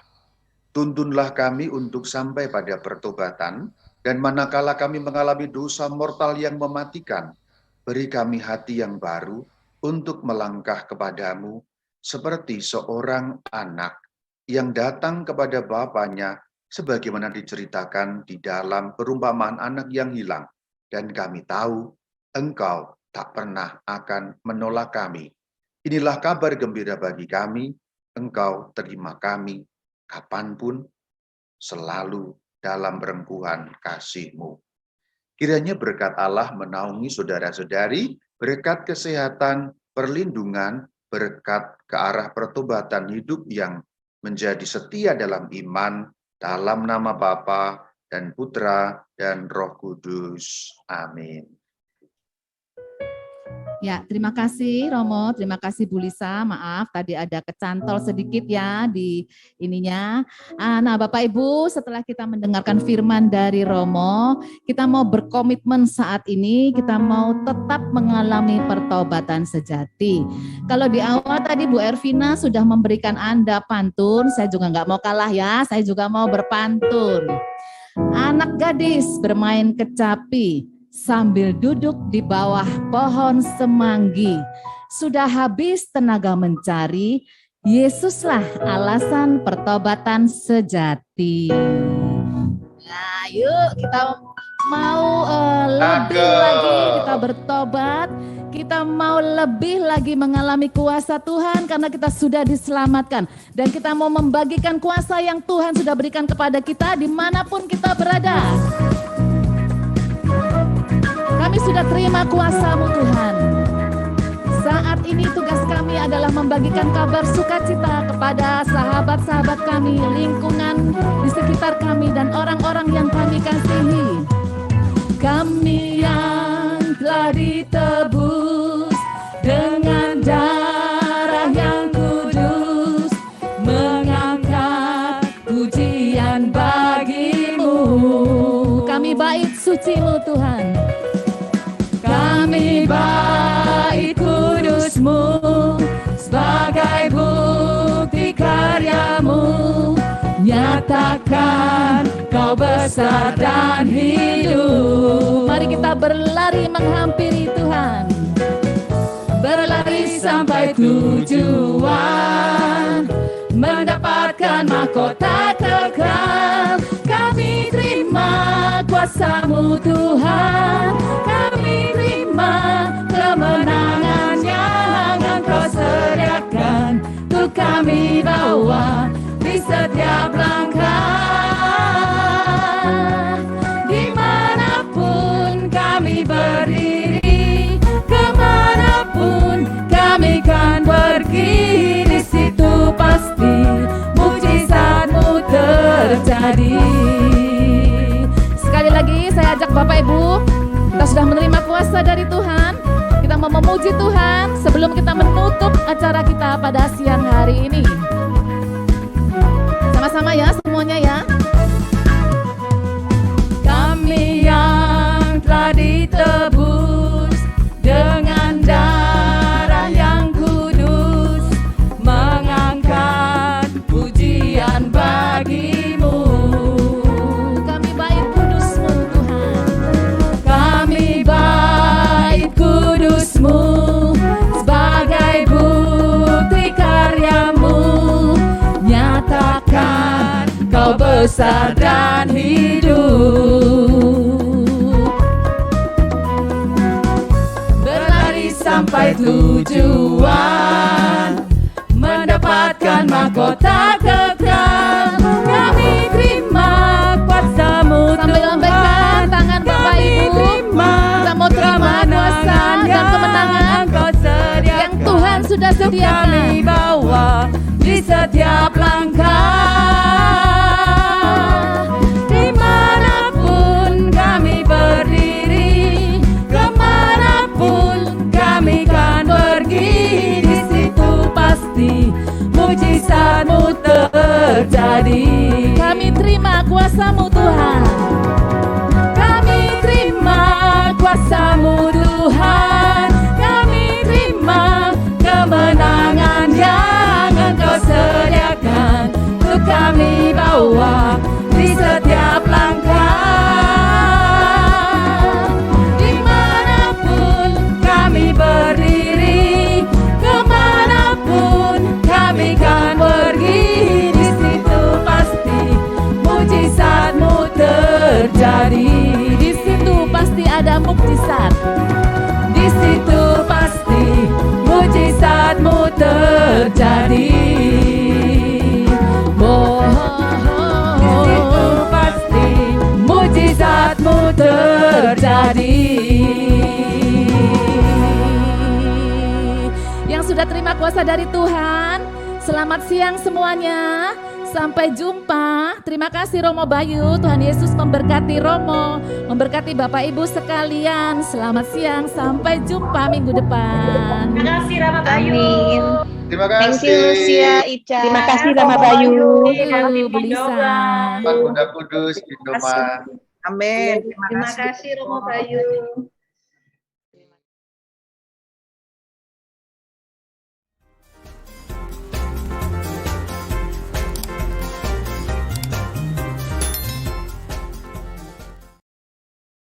Tuntunlah kami untuk sampai pada pertobatan, dan manakala kami mengalami dosa mortal yang mematikan, beri kami hati yang baru untuk melangkah kepadamu, seperti seorang anak yang datang kepada bapaknya, sebagaimana diceritakan di dalam perumpamaan anak yang hilang. Dan kami tahu Engkau tak pernah akan menolak kami. Inilah kabar gembira bagi kami, Engkau terima kami kapanpun, selalu dalam rengkuhan kasih-Mu. Kiranya berkat Allah menaungi saudara-saudari, berkat kesehatan, perlindungan, berkat ke arah pertobatan hidup yang menjadi setia dalam iman, dalam nama Bapa dan Putra dan Roh Kudus. Amin. Ya, terima kasih Romo, terima kasih Bu Lisa. Maaf tadi ada kecantol sedikit ya di ininya. Nah, Bapak Ibu, setelah kita mendengarkan firman dari Romo, kita mau berkomitmen saat ini, kita mau tetap mengalami pertobatan sejati. Kalau di awal tadi Bu Ervina sudah memberikan Anda pantun, saya juga nggak mau kalah ya, saya juga mau berpantun. Anak gadis bermain kecapi sambil duduk di bawah pohon semanggi. Sudah habis tenaga mencari, Yesuslah alasan pertobatan sejati. Nah, yuk kita mau lebih lagi kita bertobat. Kita mau lebih lagi mengalami kuasa Tuhan karena kita sudah diselamatkan. Dan kita mau membagikan kuasa yang Tuhan sudah berikan kepada kita dimanapun kita berada. Kami sudah terima kuasa-Mu Tuhan. Saat ini tugas kami adalah membagikan kabar sukacita kepada sahabat-sahabat kami, lingkungan di sekitar kami, dan orang-orang yang kami kasihi. Kami yang telah ditebus dengan darah yang kudus, mengangkat pujian bagi-Mu. Kami bait suci-Mu Tuhan. Kami bait kudus-Mu sebagai bukti karya-Mu. Nyatakan Kau besar dan hidup. Mari kita berlari menghampiri Tuhan. Berlari sampai tujuan, mendapatkan mahkota kekal. Kami terima kuasa-Mu Tuhan. Kami terima kemenangan yang Engkau sediakan. Untuk kami bawa di setiap langkah. Dimanapun kami berdiri, kemanapun kami kan pergi, di situ pasti mujizat terjadi. Sekali lagi saya ajak Bapak Ibu, kita sudah menerima kuasa dari Tuhan, kita mau memuji Tuhan sebelum kita menutup acara kita pada siang hari ini. Sama-sama ya semuanya ya. Kami yang telah ditebus dengan darah yang kudus, mengangkat pujian bagimu. Kami bait kudus-Mu Tuhan, kami bait kudus-Mu, sebagai bukti karya-Mu, nyatakan Kau besar dan hidup. Berlari sampai tujuan, mendapatkan mahkota kekal. Kami terima kuasa-Mu Sambil lambaikan tangan Bapak Ibu, kita mau terima kuasa dan kemenangan yang Tuhan sudah sediakan. kami bawa di setiap langkah. Dimanapun kami berdiri, kemanapun kami kan pergi, di situ pasti mujizat-Mu terjadi. Kami terima kuasa-Mu Tuhan, kami terima kuasa-Mu Tuhan, kami terima kemenangan yang Engkau sediakan untuk kami bawa di setiap langkah. Dimanapun kami berdiri, kemanapun kami kan pergi, di situ pasti mujizat-Mu terjadi. Di situ pasti ada mukjizat, di situ pasti mujizat-Mu terjadi. Di situ pasti mujizat-Mu terjadi. Yang sudah terima kuasa dari Tuhan, selamat siang semuanya. Sampai jumpa. Terima kasih Romo Bayu. Tuhan Yesus memberkati Romo, memberkati Bapak Ibu sekalian. Selamat siang, sampai jumpa minggu depan. Terima kasih Rama Bayu. Amin. Terima Thank kasih. you Lucia, Ica. Terima kasih Rama Bayu. Bu Lisa. Pak Bunda Kudus, Bindoma. Amin. Terima kasih Romo Bayu.